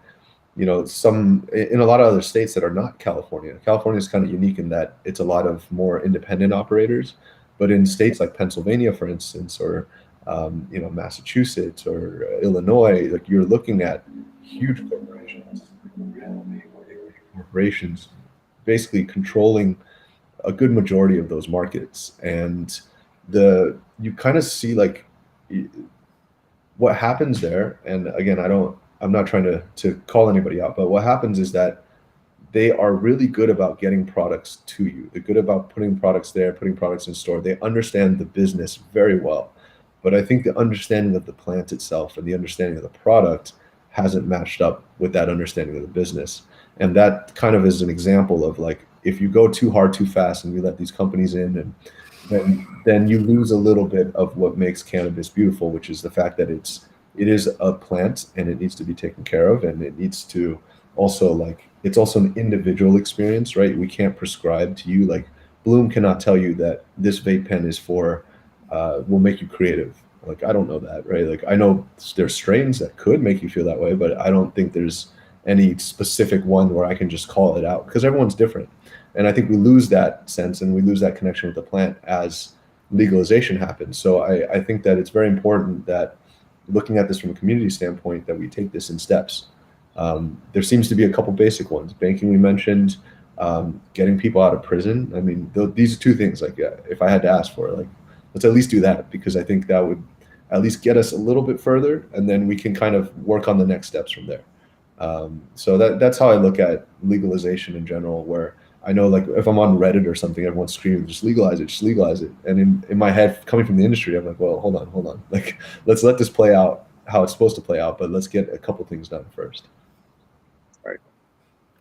some in a lot of other states that are not California. California is kind of unique in that it's a lot of more independent operators, but in states like Pennsylvania, for instance, or Massachusetts or Illinois, like you're looking at huge corporations, corporations basically controlling a good majority of those markets, and you kind of see like what happens there. And again, I'm not trying to call anybody out, but what happens is that they are really good about getting products to you. They're good about putting products there, putting products in store. They understand the business very well. But I think the understanding of the plant itself and the understanding of the product hasn't matched up with that understanding of the business. And that kind of is an example of like, if you go too hard, too fast, and you let these companies in, and then you lose a little bit of what makes cannabis beautiful, which is the fact that it is a plant and it needs to be taken care of, and it needs to also like, it's also an individual experience, right? We can't prescribe to you. Like, Bloom cannot tell you that this vape pen is for will make you creative. Like, I don't know that, right? Like, I know there's strains that could make you feel that way, but I don't think there's any specific one where I can just call it out, because everyone's different. And I think we lose that sense and we lose that connection with the plant as legalization happens. So I think that it's very important that, looking at this from a community standpoint, that we take this in steps. There seems to be a couple basic ones. Banking, we mentioned, getting people out of prison. I mean, these are two things, like, if I had to ask for, like, let's at least do that, because I think that would at least get us a little bit further, and then we can kind of work on the next steps from there. So that's how I look at legalization in general, where I know, like, if I'm on Reddit or something, everyone's screaming, just legalize it, just legalize it. And in my head, coming from the industry, I'm like, well, hold on. Like, let's let this play out how it's supposed to play out, but let's get a couple things done first.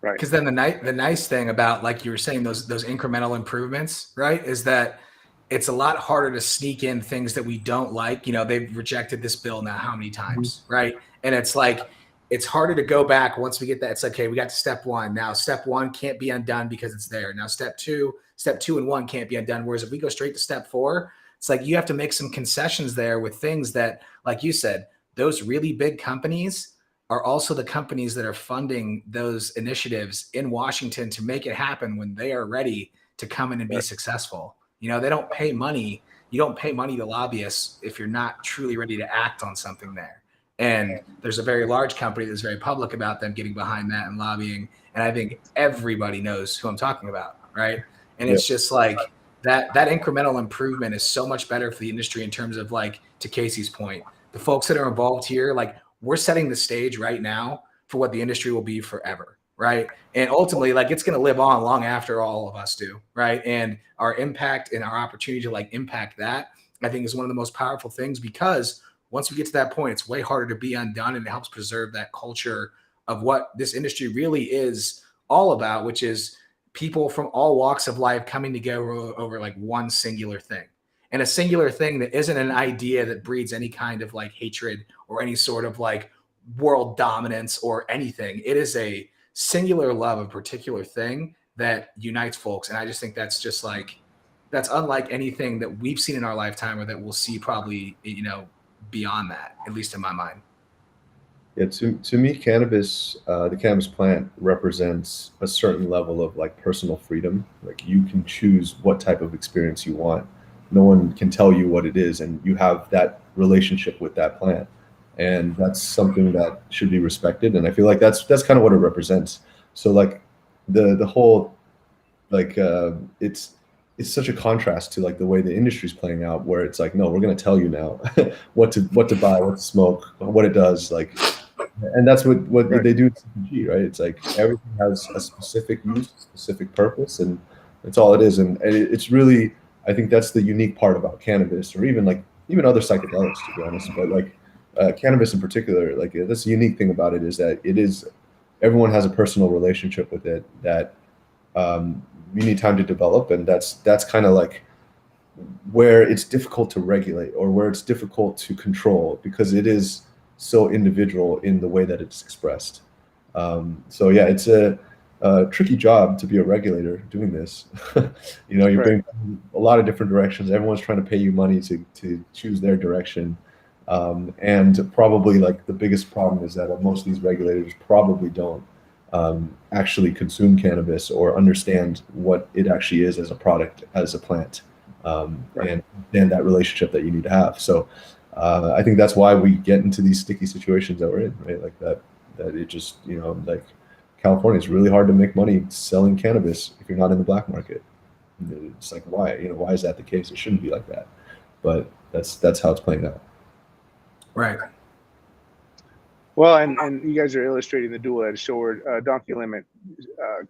Right. Because then the nice thing about, like you were saying, those incremental improvements, right, is that it's a lot harder to sneak in things that we don't like. They've rejected this bill now how many times, right? And it's like, it's harder to go back once we get that. It's like, okay, we got to step one. Now step one can't be undone because it's there. Now step two and one can't be undone. Whereas if we go straight to step four, it's like you have to make some concessions there with things that, like you said, those really big companies are also the companies that are funding those initiatives in Washington to make it happen when they are ready to come in and be successful. They don't pay money. You don't pay money to lobbyists if you're not truly ready to act on something there. And there's a very large company that's very public about them getting behind that and lobbying. And I think everybody knows who I'm talking about, right? And it's just like that incremental improvement is so much better for the industry in terms of, like, to Casey's point, the folks that are involved here, like, we're setting the stage right now for what the industry will be forever, right? And ultimately, like, it's going to live on long after all of us do, right? And our impact and our opportunity to, like, impact that, I think, is one of the most powerful things, because once we get to that point, it's way harder to be undone, and it helps preserve that culture of what this industry really is all about, which is people from all walks of life coming together over like one singular thing. And a singular thing that isn't an idea that breeds any kind of like hatred or any sort of like world dominance or anything. It is a singular love of a particular thing that unites folks. And I just think that's just like, that's unlike anything that we've seen in our lifetime, or that we'll see probably, beyond that, at least in my mind. Yeah, to me, cannabis, the cannabis plant represents a certain level of like personal freedom. Like, you can choose what type of experience you want. No one can tell you what it is, and you have that relationship with that plant, and that's something that should be respected. And I feel like that's kind of what it represents. So like the whole, like, it's such a contrast to like the way the industry's playing out, where it's like, no, we're going to tell you now what to buy, what to smoke, what it does. Like, And that's what Right. they do in CPG, right? It's like everything has a specific use, specific purpose, and that's all it is. And it's really, I think that's the unique part about cannabis, or even other psychedelics, to be honest. But like cannabis in particular, like that's the unique thing about it, is that everyone has a personal relationship with it that you need time to develop, and that's kind of like where it's difficult to regulate, or where it's difficult to control, because it is so individual in the way that it's expressed. So yeah, it's a tricky job to be a regulator doing this. You're Right. being a lot of different directions. Everyone's trying to pay you money to choose their direction. And probably like the biggest problem is that most of these regulators probably don't actually consume cannabis or understand what it actually is as a product, as a plant, Right. and that relationship that you need to have. So I think that's why we get into these sticky situations that we're in, right? Like that it just, like California, it's really hard to make money selling cannabis if you're not in the black market. It's like, why is that the case? It shouldn't be like that, but that's how it's playing out. Right. Well, and you guys are illustrating the dual-edged sword. Donkey Limit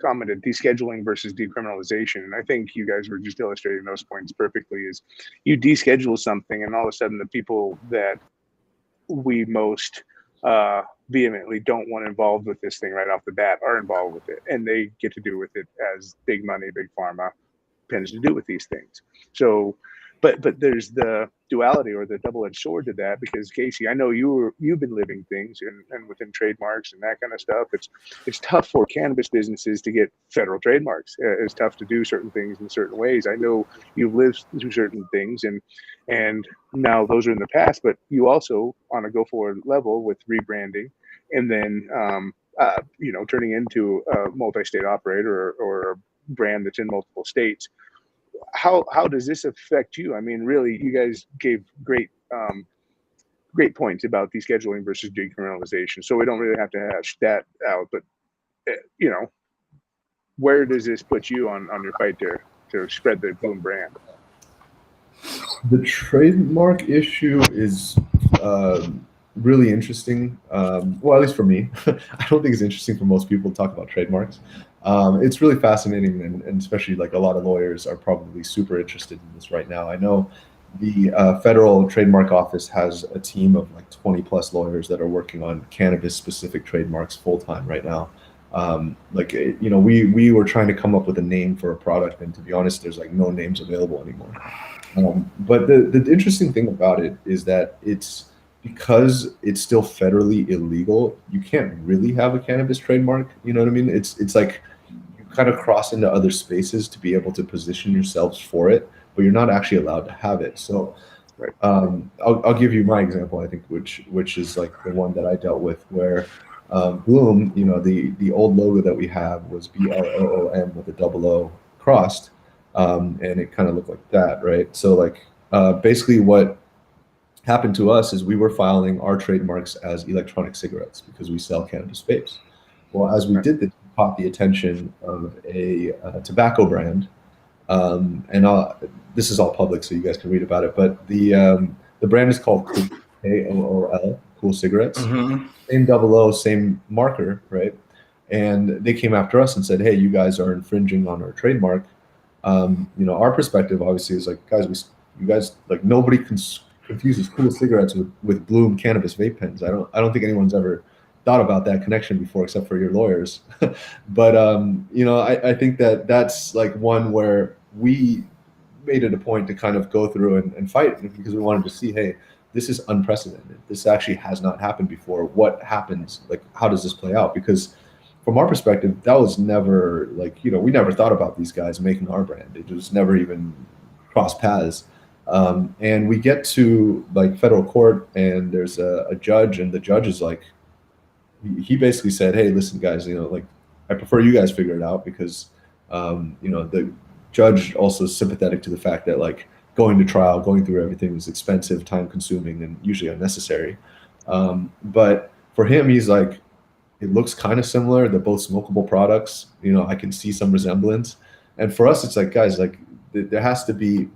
commented descheduling versus decriminalization, and I think you guys were just illustrating those points perfectly. Is you deschedule something, and all of a sudden the people that we most vehemently don't want involved with this thing right off the bat are involved with it, and they get to do with it as big money, big pharma tends to do with these things. So, but there's the duality or the double-edged sword to that, because Casey, I know you've been living things and within trademarks and that kind of stuff. It's tough for cannabis businesses to get federal trademarks. It's tough to do certain things in certain ways. I know you've lived through certain things, and now those are in the past. But you also, on a go-forward level, with rebranding, and then turning into a multi-state operator or a brand that's in multiple states. How does this affect you? I mean, really, you guys gave great points about descheduling versus decriminalization, so we don't really have to hash that out. But where does this put you on your fight to spread the Bloom brand? The trademark issue is really interesting. Well, at least for me. I don't think it's interesting for most people to talk about trademarks. It's really fascinating, and especially like a lot of lawyers are probably super interested in this right now. I know the Federal Trademark Office has a team of like 20 plus lawyers that are working on cannabis specific trademarks full time right now. We were trying to come up with a name for a product, and to be honest, there's like no names available anymore. But the interesting thing about it is that because it's still federally illegal, you can't really have a cannabis trademark. You know what I mean? It's like you kind of cross into other spaces to be able to position yourselves for it, but you're not actually allowed to have it. So Right. I'll give you my example, I think, which is like the one that I dealt with, where Bloom, the old logo that we have was BLOOM with a double O crossed. And it kind of looked like that, right? So like basically what happened to us is we were filing our trademarks as electronic cigarettes because we sell cannabis vapes. Well, as we did this, we caught the attention of a tobacco brand, and this is all public, so you guys can read about it. But the brand is called Cool, KOOL, Cool Cigarettes. Mm-hmm. Same double O, same marker, right? And they came after us and said, "Hey, you guys are infringing on our trademark." Our perspective obviously is like, guys, you guys, like, nobody confuses Cool Cigarettes with Bloom cannabis vape pens. I don't think anyone's ever thought about that connection before, except for your lawyers. But I think that's like one where we made it a point to kind of go through and fight, because we wanted to see, hey, this is unprecedented. This actually has not happened before. What happens? Like, how does this play out? Because from our perspective, that was never like, we never thought about these guys making our brand. It was never even crossed paths. And we get to like federal court, and there's a judge, and the judge is like, he basically said, "Hey, listen, guys, like, I prefer you guys figure it out," because the judge also is sympathetic to the fact that like going to trial, going through everything is expensive, time consuming, and usually unnecessary. But for him, he's like, it looks kind of similar. They're both smokable products. I can see some resemblance. And for us, it's like, guys, like there has to be,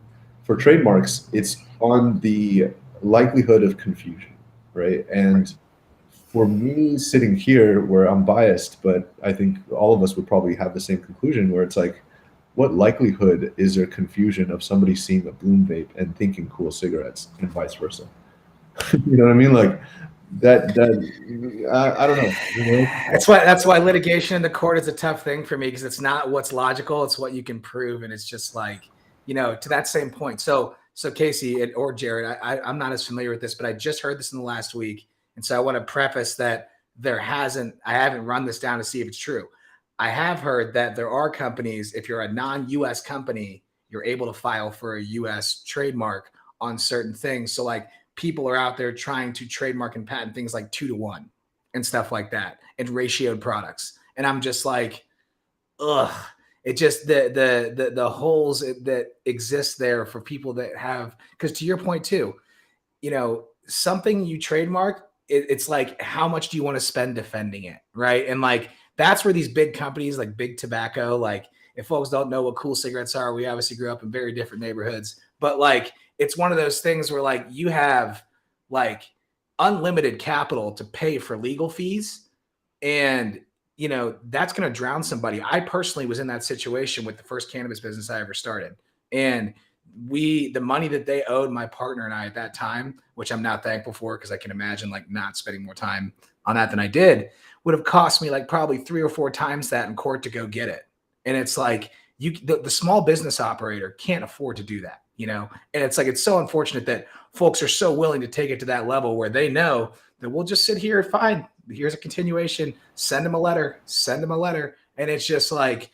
for trademarks, it's on the likelihood of confusion, right? And for me sitting here where I'm biased, but I think all of us would probably have the same conclusion where it's like, what likelihood is there confusion of somebody seeing a Bloom vape and thinking cool cigarettes and vice versa? You know what I mean? Like I don't know. You know? That's why litigation in the court is a tough thing for me, because it's not what's logical, it's what you can prove. And it's just like, to that same point. So Casey or Jared, I'm not as familiar with this, but I just heard this in the last week. And so I want to preface that I haven't run this down to see if it's true. I have heard that there are companies, if you're a non-US company, you're able to file for a US trademark on certain things. So like people are out there trying to trademark and patent things like 2-to-1 and stuff like that, and ratioed products. And I'm just like, ugh. It just the holes that exist there for people that have, because to your point too, something you trademark, it's like, how much do you want to spend defending it, right? And like that's where these big companies like Big Tobacco, like if folks don't know what cool cigarettes are, we obviously grew up in very different neighborhoods, but like it's one of those things where like you have like unlimited capital to pay for legal fees, and that's going to drown somebody. I personally was in that situation with the first cannabis business I ever started. And the money that they owed my partner and I at that time, which I'm now thankful for, because I can imagine like not spending more time on that than I did, would have cost me like probably 3 or 4 times that in court to go get it. And it's like the small business operator can't afford to do that, and it's like, it's so unfortunate that folks are so willing to take it to that level where they know that we'll just sit here, fine, here's a continuation, send them a letter. And it's just like,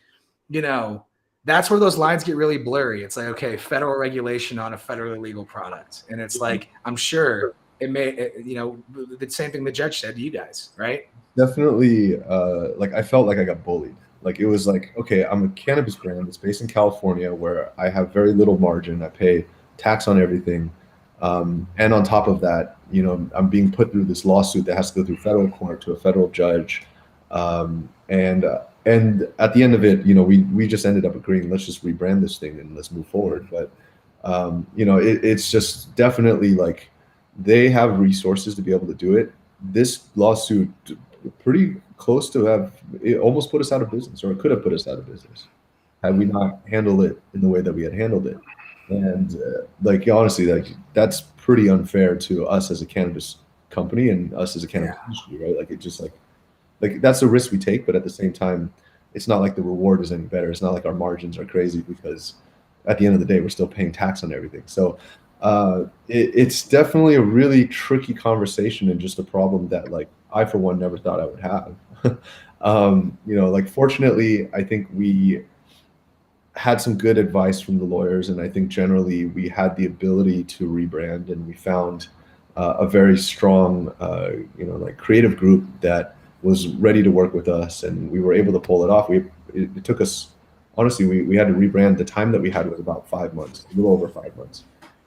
that's where those lines get really blurry. It's like, okay, federal regulation on a federally legal product. And it's like, I'm sure the same thing the judge said to you guys, right? Definitely. Like I felt like I got bullied. Like it was like, okay, I'm a cannabis brand. It's based in California where I have very little margin. I pay tax on everything. And on top of that, I'm being put through this lawsuit that has to go through federal court to a federal judge. And at the end of it, we just ended up agreeing, let's just rebrand this thing and let's move forward. But, it's just definitely like they have resources to be able to do it. This lawsuit pretty close to it almost put us out of business, or it could have put us out of business had we not handled it in the way that we had handled it. And like honestly, like that's pretty unfair to us as a cannabis company and us as a cannabis industry, right? Like it just like that's a risk we take, but at the same time, it's not like the reward is any better. It's not like our margins are crazy, because at the end of the day, we're still paying tax on everything. So it's definitely a really tricky conversation, and just a problem that like I for one never thought I would have. Like fortunately, I think we had some good advice from the lawyers, and I think generally we had the ability to rebrand, and we found a very strong, like creative group that was ready to work with us, and we were able to pull it off. It took us, honestly, we had to rebrand. The time that we had was about 5 months, a little over 5 months,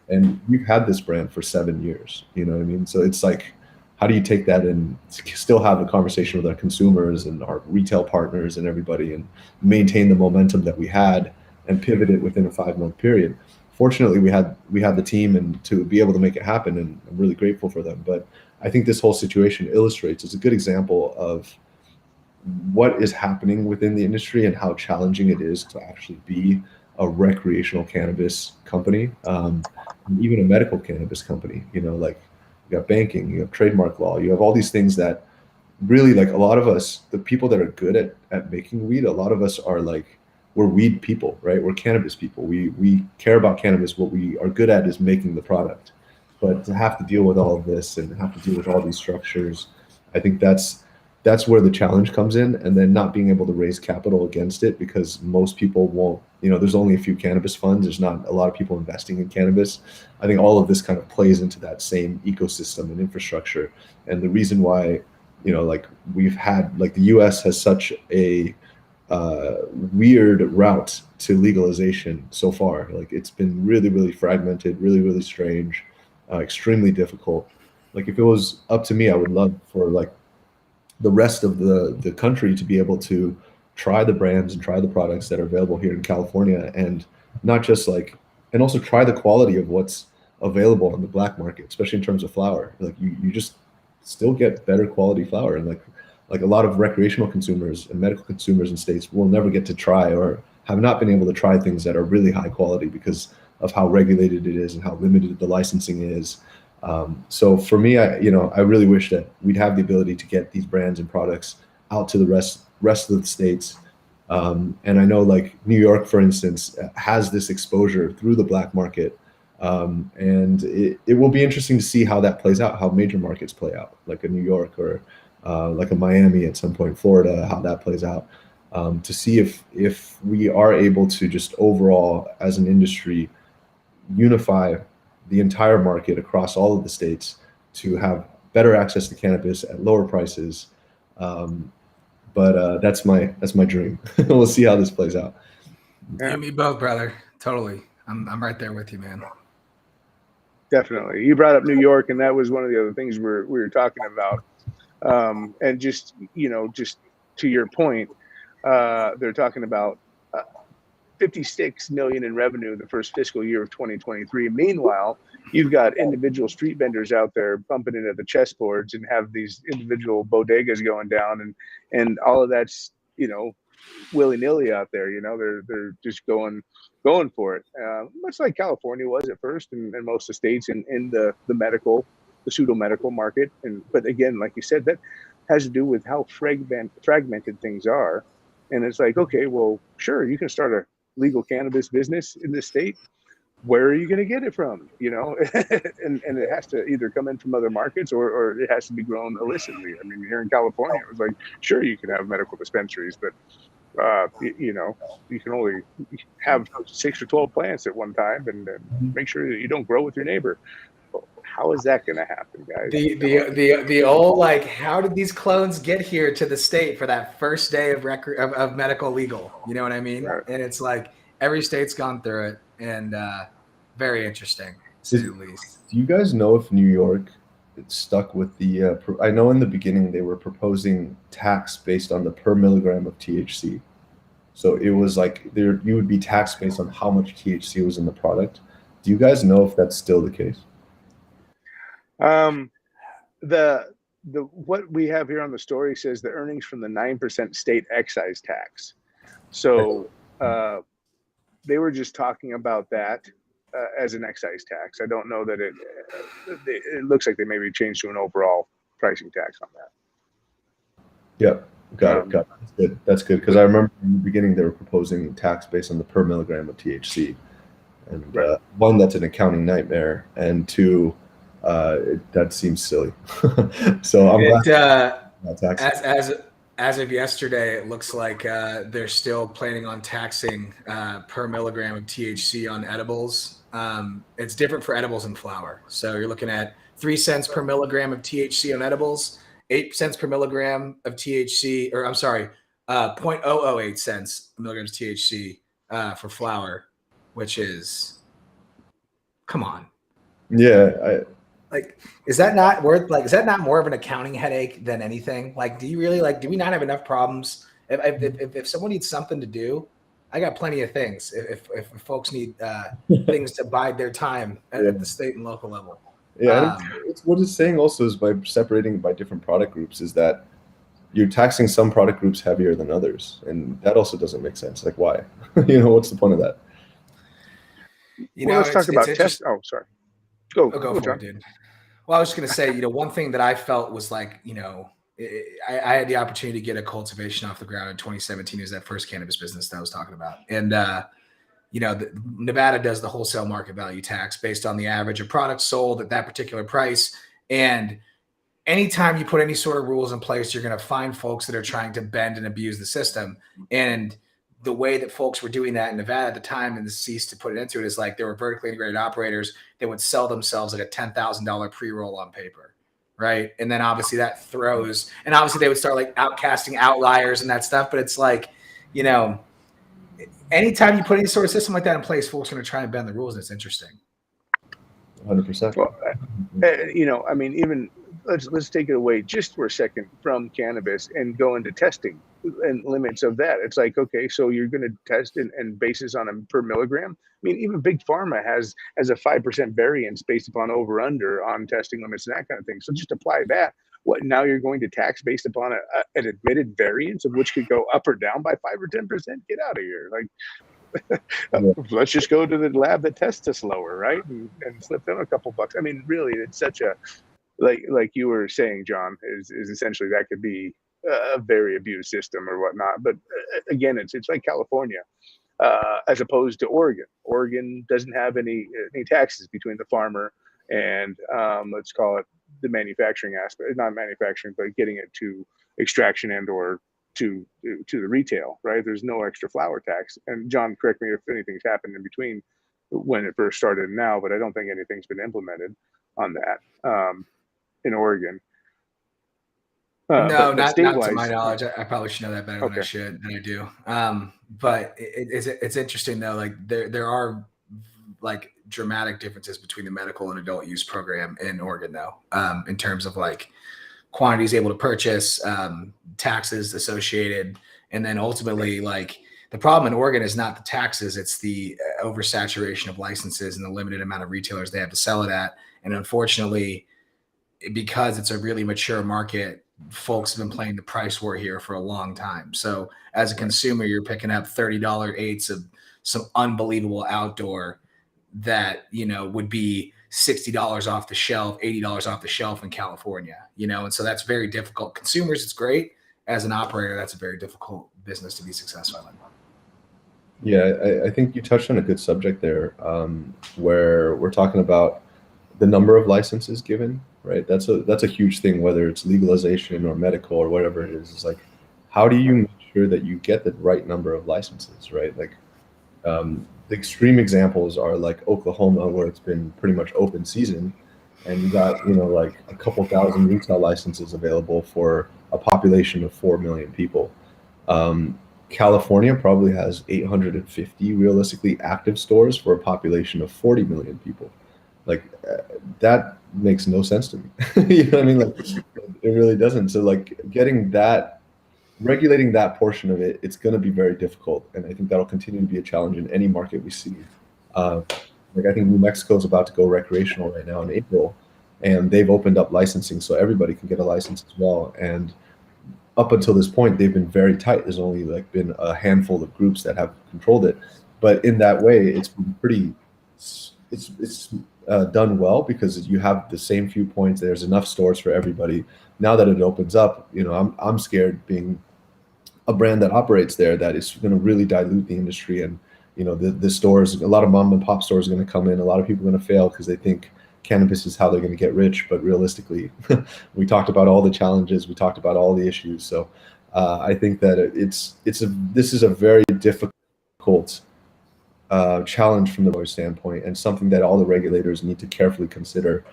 and we've had this brand for 7 years. You know what I mean? So it's like, how do you take that and still have a conversation with our consumers and our retail partners and everybody, and maintain the momentum that we had and pivot it within a 5-month period? Fortunately, we had the team and to be able to make it happen, and I'm really grateful for them. But I think this whole situation illustrates, it's a good example of what is happening within the industry and how challenging it is to actually be a recreational cannabis company, and even a medical cannabis company. Like you got banking, you have trademark law, you have all these things that really, like, a lot of us, the people that are good at making weed, a lot of us are like, we're weed people, right? We're cannabis people. We care about cannabis. What we are good at is making the product. But to have to deal with all of this and have to deal with all these structures, I think that's where the challenge comes in. And then not being able to raise capital against it, because most people won't, there's only a few cannabis funds. There's not a lot of people investing in cannabis. I think all of this kind of plays into that same ecosystem and infrastructure. And the reason why, like we've had, like the US has such a weird route to legalization so far. Like it's been really, really fragmented, really, really strange, extremely difficult. Like if it was up to me, I would love for like the rest of the country to be able to try the brands and try the products that are available here in California, and not just like, and also try the quality of what's available on the black market, especially in terms of flower. Like you just still get better quality flower. And like a lot of recreational consumers and medical consumers in states will never get to try or have not been able to try things that are really high quality because of how regulated it is and how limited the licensing is. So for me, I really wish that we'd have the ability to get these brands and products out to the rest of the states. And I know like New York, for instance, has this exposure through the black market. And it will be interesting to see how that plays out, how major markets play out, like a New York or like a Miami at some point, Florida, how that plays out, to see if we are able to just overall, as an industry, unify the entire market across all of the states to have better access to cannabis at lower prices. But that's my dream. We'll see how this plays out. You and me both, brother. Totally. I'm right there with you, man. Definitely. You brought up New York, and that was one of the other things we were talking about. And just to your point, they're talking about 56 million in revenue the first fiscal year of 2023. Meanwhile, you've got individual street vendors out there bumping into the chessboards and have these individual bodegas going down, and all of that's willy-nilly out there. They're just going for it, much like California was at first, and most of the states in the pseudo medical market. But again, like you said, that has to do with how fragmented things are. And it's like, okay, well, sure, you can start a legal cannabis business in this state. Where are you going to get it from? And it has to either come in from other markets or it has to be grown illicitly. I mean, here in California, it was like, sure, you can have medical dispensaries, but you can only have 6 or 12 plants at one time, and make sure that you don't grow with your neighbor. Well, how is that going to happen, guys? The old, like, how did these clones get here to the state for that first day of medical legal? You know what I mean? Right. And it's like every state's gone through it, and very interesting, to say the least. Do you guys know if New York stuck with the? I know in the beginning they were proposing tax based on the per milligram of THC. So it was like you would be taxed based on how much THC was in the product. Do you guys know if that's still the case? The what we have here on the story says the earnings from the 9% state excise tax. So they were just talking about that as an excise tax. I don't know that it looks like they maybe changed to an overall pricing tax on that. Yeah, got it. That's good because I remember in the beginning they were proposing tax based on the per milligram of THC, and one, that's an accounting nightmare, and two, that seems silly. So I'm glad. As of yesterday, it looks like they're still planning on taxing per milligram of THC on edibles. It's different for edibles and flower. So you're looking at 3 cents per milligram of THC on edibles, 8 cents per milligram of THC, or I'm sorry, 0.008 cents milligrams THC for flower, which is, come on. Yeah. Is that not more of an accounting headache than anything? Like, do we not have enough problems? If someone needs something to do, I got plenty of things. If folks need things to bide their time at the state and local level. Yeah, it's what it's saying also is by separating by different product groups is that you're taxing some product groups heavier than others, and that also doesn't make sense. Like, why? What's the point of that? Let's talk about test. Oh, sorry. Go for John. it, dude. Well, I was just going to say, one thing that I felt was like, I had the opportunity to get a cultivation off the ground in 2017. It was that first cannabis business that I was talking about. And, Nevada does the wholesale market value tax based on the average of products sold at that particular price. And anytime you put any sort of rules in place, you're going to find folks that are trying to bend and abuse the system. And the way that folks were doing that in Nevada at the time, and the cease to put it into it, is like there were vertically integrated operators that would sell themselves like a $10,000 pre-roll on paper, right? And then obviously that throws, and obviously they would start like outcasting outliers and that stuff. But it's like, anytime you put any sort of system like that in place, folks are going to try and bend the rules, and it's interesting. 100%. Well, I mean, even let's take it away just for a second from cannabis and go into testing and limits of that. It's like, okay, so you're going to test and basis on a per milligram. I mean, even big pharma has a 5% variance based upon over under on testing limits and that kind of thing. So just apply that What, now you're going to tax based upon an admitted variance of which could go up or down by 5 or 10%? Get out of here. Like, let's just go to the lab that tests us lower, right? And slip them a couple bucks. I mean, really, it's such a, like you were saying, John, is essentially that could be a very abused system or whatnot. But again, it's like California, as opposed to Oregon. Oregon doesn't have any taxes between the farmer and let's call it the manufacturing aspect, not manufacturing, but getting it to extraction and or to the retail, right? There's no extra flower tax. And John, correct me if anything's happened in between when it first started and now, but I don't think anything's been implemented on that in Oregon. No, but not to my state-wise, knowledge. I probably should know that better than I do. But it's interesting though. Like there are like dramatic differences between the medical and adult use program in Oregon though, in terms of like quantities able to purchase, taxes associated, and then ultimately like the problem in Oregon is not the taxes, it's the oversaturation of licenses and the limited amount of retailers they have to sell it at. And unfortunately, because it's a really mature market, folks have been playing the price war here for a long time. So as a consumer, you're picking up $30 eighths of some unbelievable outdoor that, you know, would be $60 off the shelf, $80 off the shelf in California, you know? And so that's very difficult. Consumers, it's great. As an operator, that's a very difficult business to be successful in. Yeah, I think you touched on a good subject there, where we're talking about the number of licenses given, right? That's a huge thing, whether it's legalization or medical or whatever it is. It's like, how do you make sure that you get the right number of licenses, right? Like, the extreme examples are like Oklahoma, where it's been pretty much open season, and you got, you know, like a couple thousand retail licenses available for a population of 4 million people. California probably has 850 realistically active stores for a population of 40 million people. Like, that makes no sense to me. You know what I mean? Like, it really doesn't. So like regulating that portion of it, it's going to be very difficult, and I think that'll continue to be a challenge in any market we see. Like, I think New Mexico is about to go recreational right now in April, and they've opened up licensing so everybody can get a license as well. And up until this point, they've been very tight. There's only like been a handful of groups that have controlled it, but in that way, it's been pretty. It's done well because you have the same few points. There's enough stores for everybody. Now that it opens up, you know, I'm scared being a brand that operates there that is going to really dilute the industry. And you know, the stores, a lot of mom and pop stores are going to come in. A lot of people are going to fail because they think cannabis is how they're going to get rich. But realistically, we talked about all the challenges. We talked about all the issues. So I think that this is a very difficult challenge from the lawyer standpoint, and something that all the regulators need to carefully consider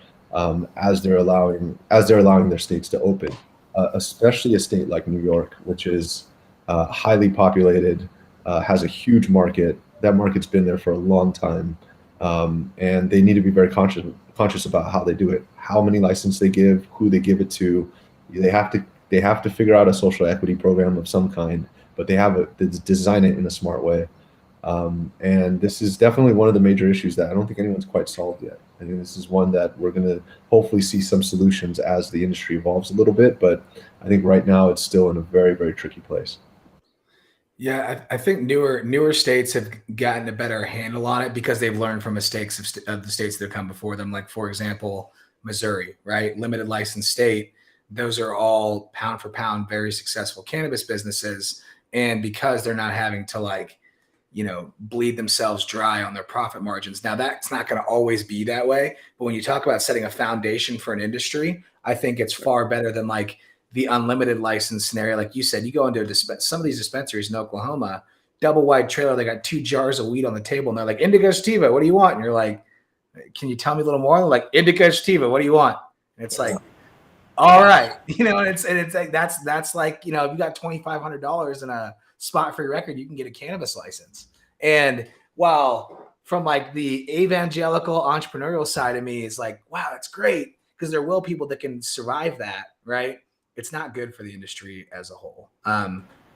as they're allowing their states to open, especially a state like New York, which is highly populated, has a huge market. That market's been there for a long time, and they need to be very conscious about how they do it, how many licenses they give, who they give it to. They have to figure out a social equity program of some kind, but they design it in a smart way. And this is definitely one of the major issues that I don't think anyone's quite solved yet. I think this is one that we're going to hopefully see some solutions as the industry evolves a little bit, but I think right now it's still in a very, very tricky place. Yeah, I think newer states have gotten a better handle on it because they've learned from mistakes of the states that have come before them. Like, for example, Missouri, right? Limited license state. Those are all pound for pound, very successful cannabis businesses. And because they're not having to, like, you know, bleed themselves dry on their profit margins. Now, that's not going to always be that way. But when you talk about setting a foundation for an industry, I think it's far better than like the unlimited license scenario. Like you said, you go into some of these dispensaries in Oklahoma, double wide trailer, they got 2 jars of weed on the table, and they're like, indica sativa, what do you want? And you're like, can you tell me a little more? They're like, indica sativa, what do you want? And it's like, all right, you know, and it's like that's like, you know, if you got $2,500 in a spot-free record, you can get a cannabis license. And while from like the evangelical entrepreneurial side of me is like, wow, that's great, because there will people that can survive that, right? It's not good for the industry as a whole.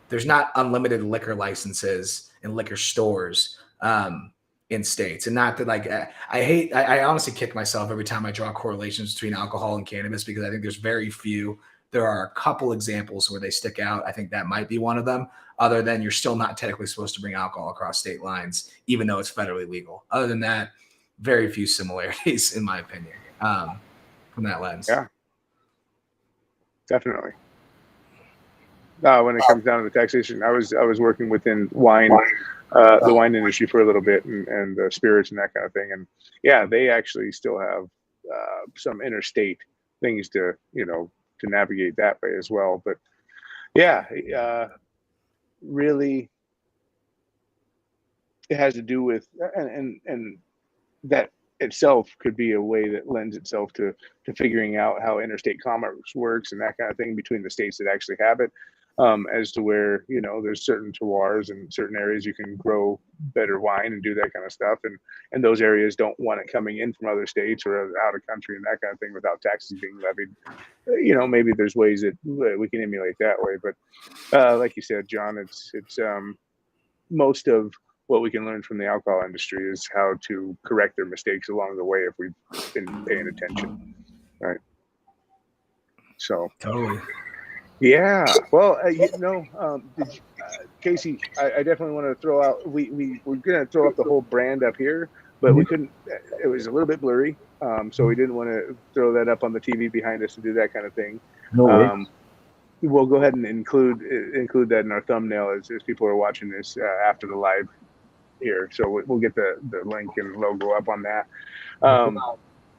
There's not unlimited liquor licenses in liquor stores. in states. And not that like, I honestly kick myself every time I draw correlations between alcohol and cannabis, because I think there's very few. There are a couple examples where they stick out. I think that might be one of them. Other than you're still not technically supposed to bring alcohol across state lines, even though it's federally legal. Other than that, very few similarities, in my opinion, from that lens. Yeah, definitely. When it comes down to the taxation, I was working within wine, the wine industry for a little bit, and spirits and that kind of thing. And yeah, they actually still have some interstate things to navigate that way as well. But yeah, really, it has to do with and that itself could be a way that lends itself to figuring out how interstate commerce works and that kind of thing between the states that actually have it, as to where there's certain terroirs and certain areas you can grow better wine and do that kind of stuff, and those areas don't want it coming in from other states or out of country and that kind of thing without taxes being levied. Maybe there's ways that we can emulate that way, but like you said, John, it's most of what we can learn from the alcohol industry is how to correct their mistakes along the way if we've been paying attention, right? So Totally. yeah, well, Casey, I definitely want to throw out. We're gonna throw up the whole brand up here, but we couldn't. It was a little bit blurry, so we didn't want to throw that up on the TV behind us to do that kind of thing. No way. We'll go ahead and include that in our thumbnail as people are watching this after the live here. So we'll get the link and logo up on that.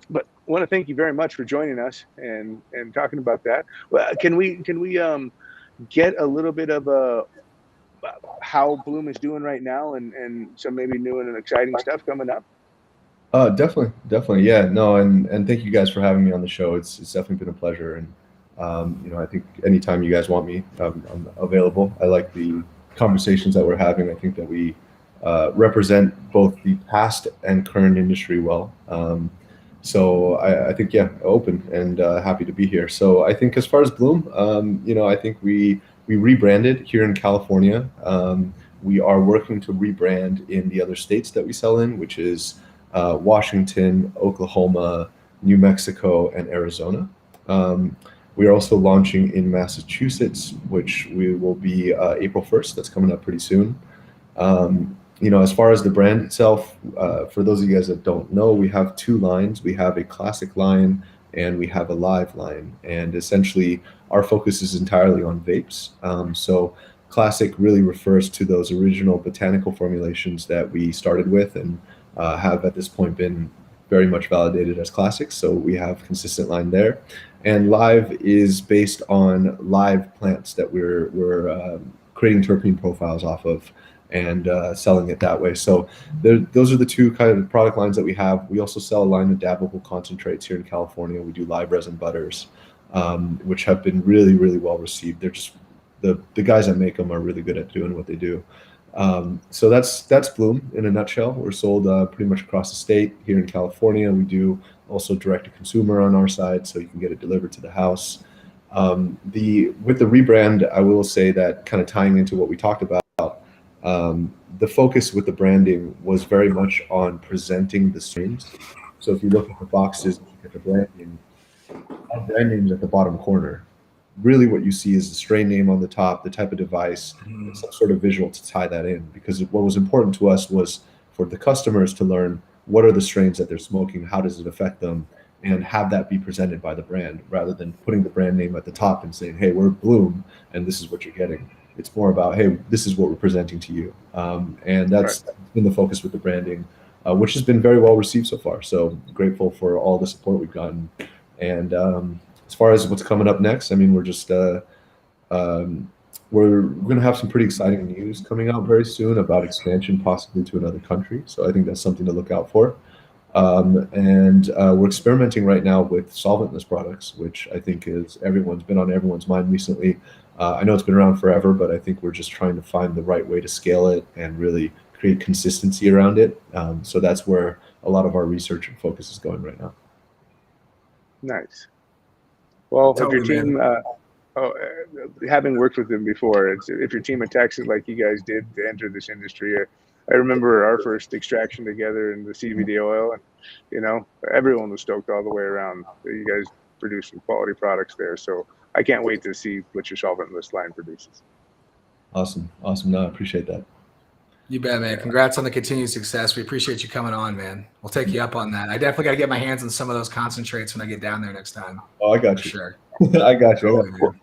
But I want to thank you very much for joining us and talking about that. Well, can we get a little bit of how Bloom is doing right now and some maybe new and exciting stuff coming up? Definitely. Yeah, no, and thank you guys for having me on the show. It's definitely been a pleasure. And I think anytime you guys want me, I'm available. I like the conversations that we're having. I think that we represent both the past and current industry well. So I think, yeah, open and happy to be here. So I think as far as Bloom, I think we rebranded here in California. We are working to rebrand in the other states that we sell in, which is Washington, Oklahoma, New Mexico, and Arizona. We are also launching in Massachusetts, which we will be April 1st. That's coming up pretty soon. As far as the brand itself, for those of you guys that don't know, we have two lines. We have a classic line and we have a live line. And essentially, our focus is entirely on vapes. So classic really refers to those original botanical formulations that we started with and have at this point been very much validated as classics. So we have consistent line there. And live is based on live plants that we're creating terpene profiles off of and selling it that way. So those are the two kind of product lines that we have. We also sell a line of dabbable concentrates here in California. We do live resin butters, which have been really, really well received. They're just the guys that make them are really good at doing what they do. So that's Bloom in a nutshell. We're sold pretty much across the state. Here in California, we do also direct to consumer on our side, so you can get it delivered to the house. With the rebrand, I will say that kind of tying into what we talked about, the focus with the branding was very much on presenting the strains. So if you look at the boxes, look at the branding, our brand name is at the bottom corner. Really what you see is the strain name on the top, the type of device, and some sort of visual to tie that in. Because what was important to us was for the customers to learn what are the strains that they're smoking, how does it affect them, and have that be presented by the brand rather than putting the brand name at the top and saying, hey, we're Bloom and this is what you're getting. It's more about, hey, this is what we're presenting to you. And that's been the focus with the branding, which has been very well received so far. So grateful for all the support we've gotten. And as far as what's coming up next, I mean, we're just we're going to have some pretty exciting news coming out very soon about expansion possibly to another country. So I think that's something to look out for. And we're experimenting right now with solventless products, which I think is been on everyone's mind recently. I know it's been around forever, but I think we're just trying to find the right way to scale it and really create consistency around it. So that's where a lot of our research and focus is going right now. Nice. Well, Totally, if your team, having worked with them before, if your team attacks it like you guys did to enter this industry, I remember our first extraction together in the CBD oil, and everyone was stoked all the way around. You guys produce some quality products there, so I can't wait to see what your solventless line produces. Awesome. No, I appreciate that. You bet, man. Congrats on the continued success. We appreciate you coming on, man. We'll take you up on that. I definitely got to get my hands on some of those concentrates when I get down there next time. Oh, I got For you. sure. I got you. Totally, man.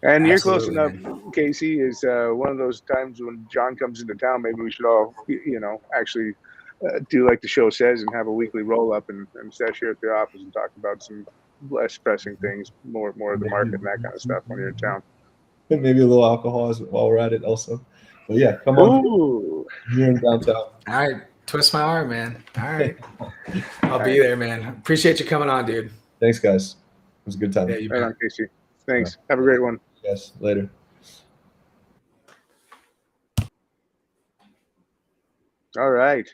And you're close Absolutely, enough, man. Casey. Is one of those times when John comes into town. Maybe we should all, actually do like the show says and have a weekly roll up and sesh here at the office and talk about some less pressing things, more of the market and that kind of stuff when you're in town. Maybe a little alcohol while we're at it also. But yeah, come on. Ooh. Here in downtown. All right. Twist my arm, man. All right. I'll be there, man. Appreciate you coming on, dude. Thanks, guys. It was a good time. Yeah, you Right bet. on, Casey. Thanks. Have a great one. Yes, later. All right.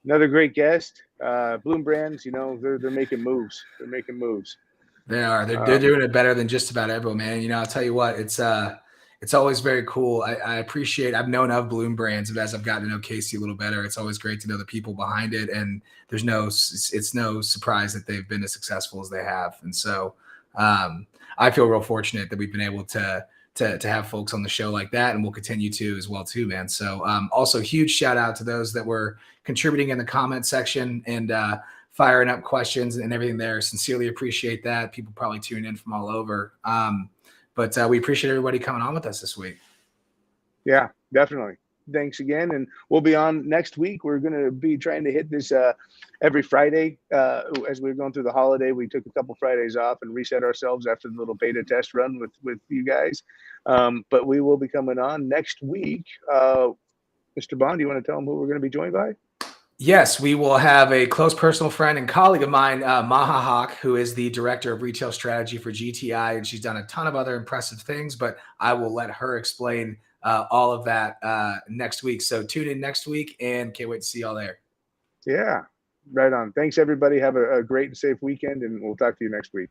Another great guest. Bloom Brands, they're making moves. They're making moves. They are. They're doing it better than just about everyone, man. I'll tell you what, it's always very cool. I appreciate, I've known of Bloom Brands, but as I've gotten to know Casey a little better, it's always great to know the people behind it. And it's no surprise that they've been as successful as they have. And so I feel real fortunate that we've been able to have folks on the show like that, and we'll continue to as well too, man. So also huge shout out to those that were contributing in the comment section and firing up questions and everything there. Sincerely appreciate that. People probably tune in from all over. But we appreciate everybody coming on with us this week. Yeah, definitely. Thanks again. And we'll be on next week. We're going to be trying to hit this every Friday. As we're going through the holiday, we took a couple Fridays off and reset ourselves after the little beta test run with you guys. But we will be coming on next week. Mr. Bond, do you want to tell them who we're going to be joined by? Yes, we will have a close personal friend and colleague of mine, Maha Hawk, who is the director of retail strategy for GTI, and she's done a ton of other impressive things, but I will let her explain all of that next week. So tune in next week and can't wait to see y'all there. Yeah, right on. Thanks, everybody. Have a great and safe weekend, and we'll talk to you next week.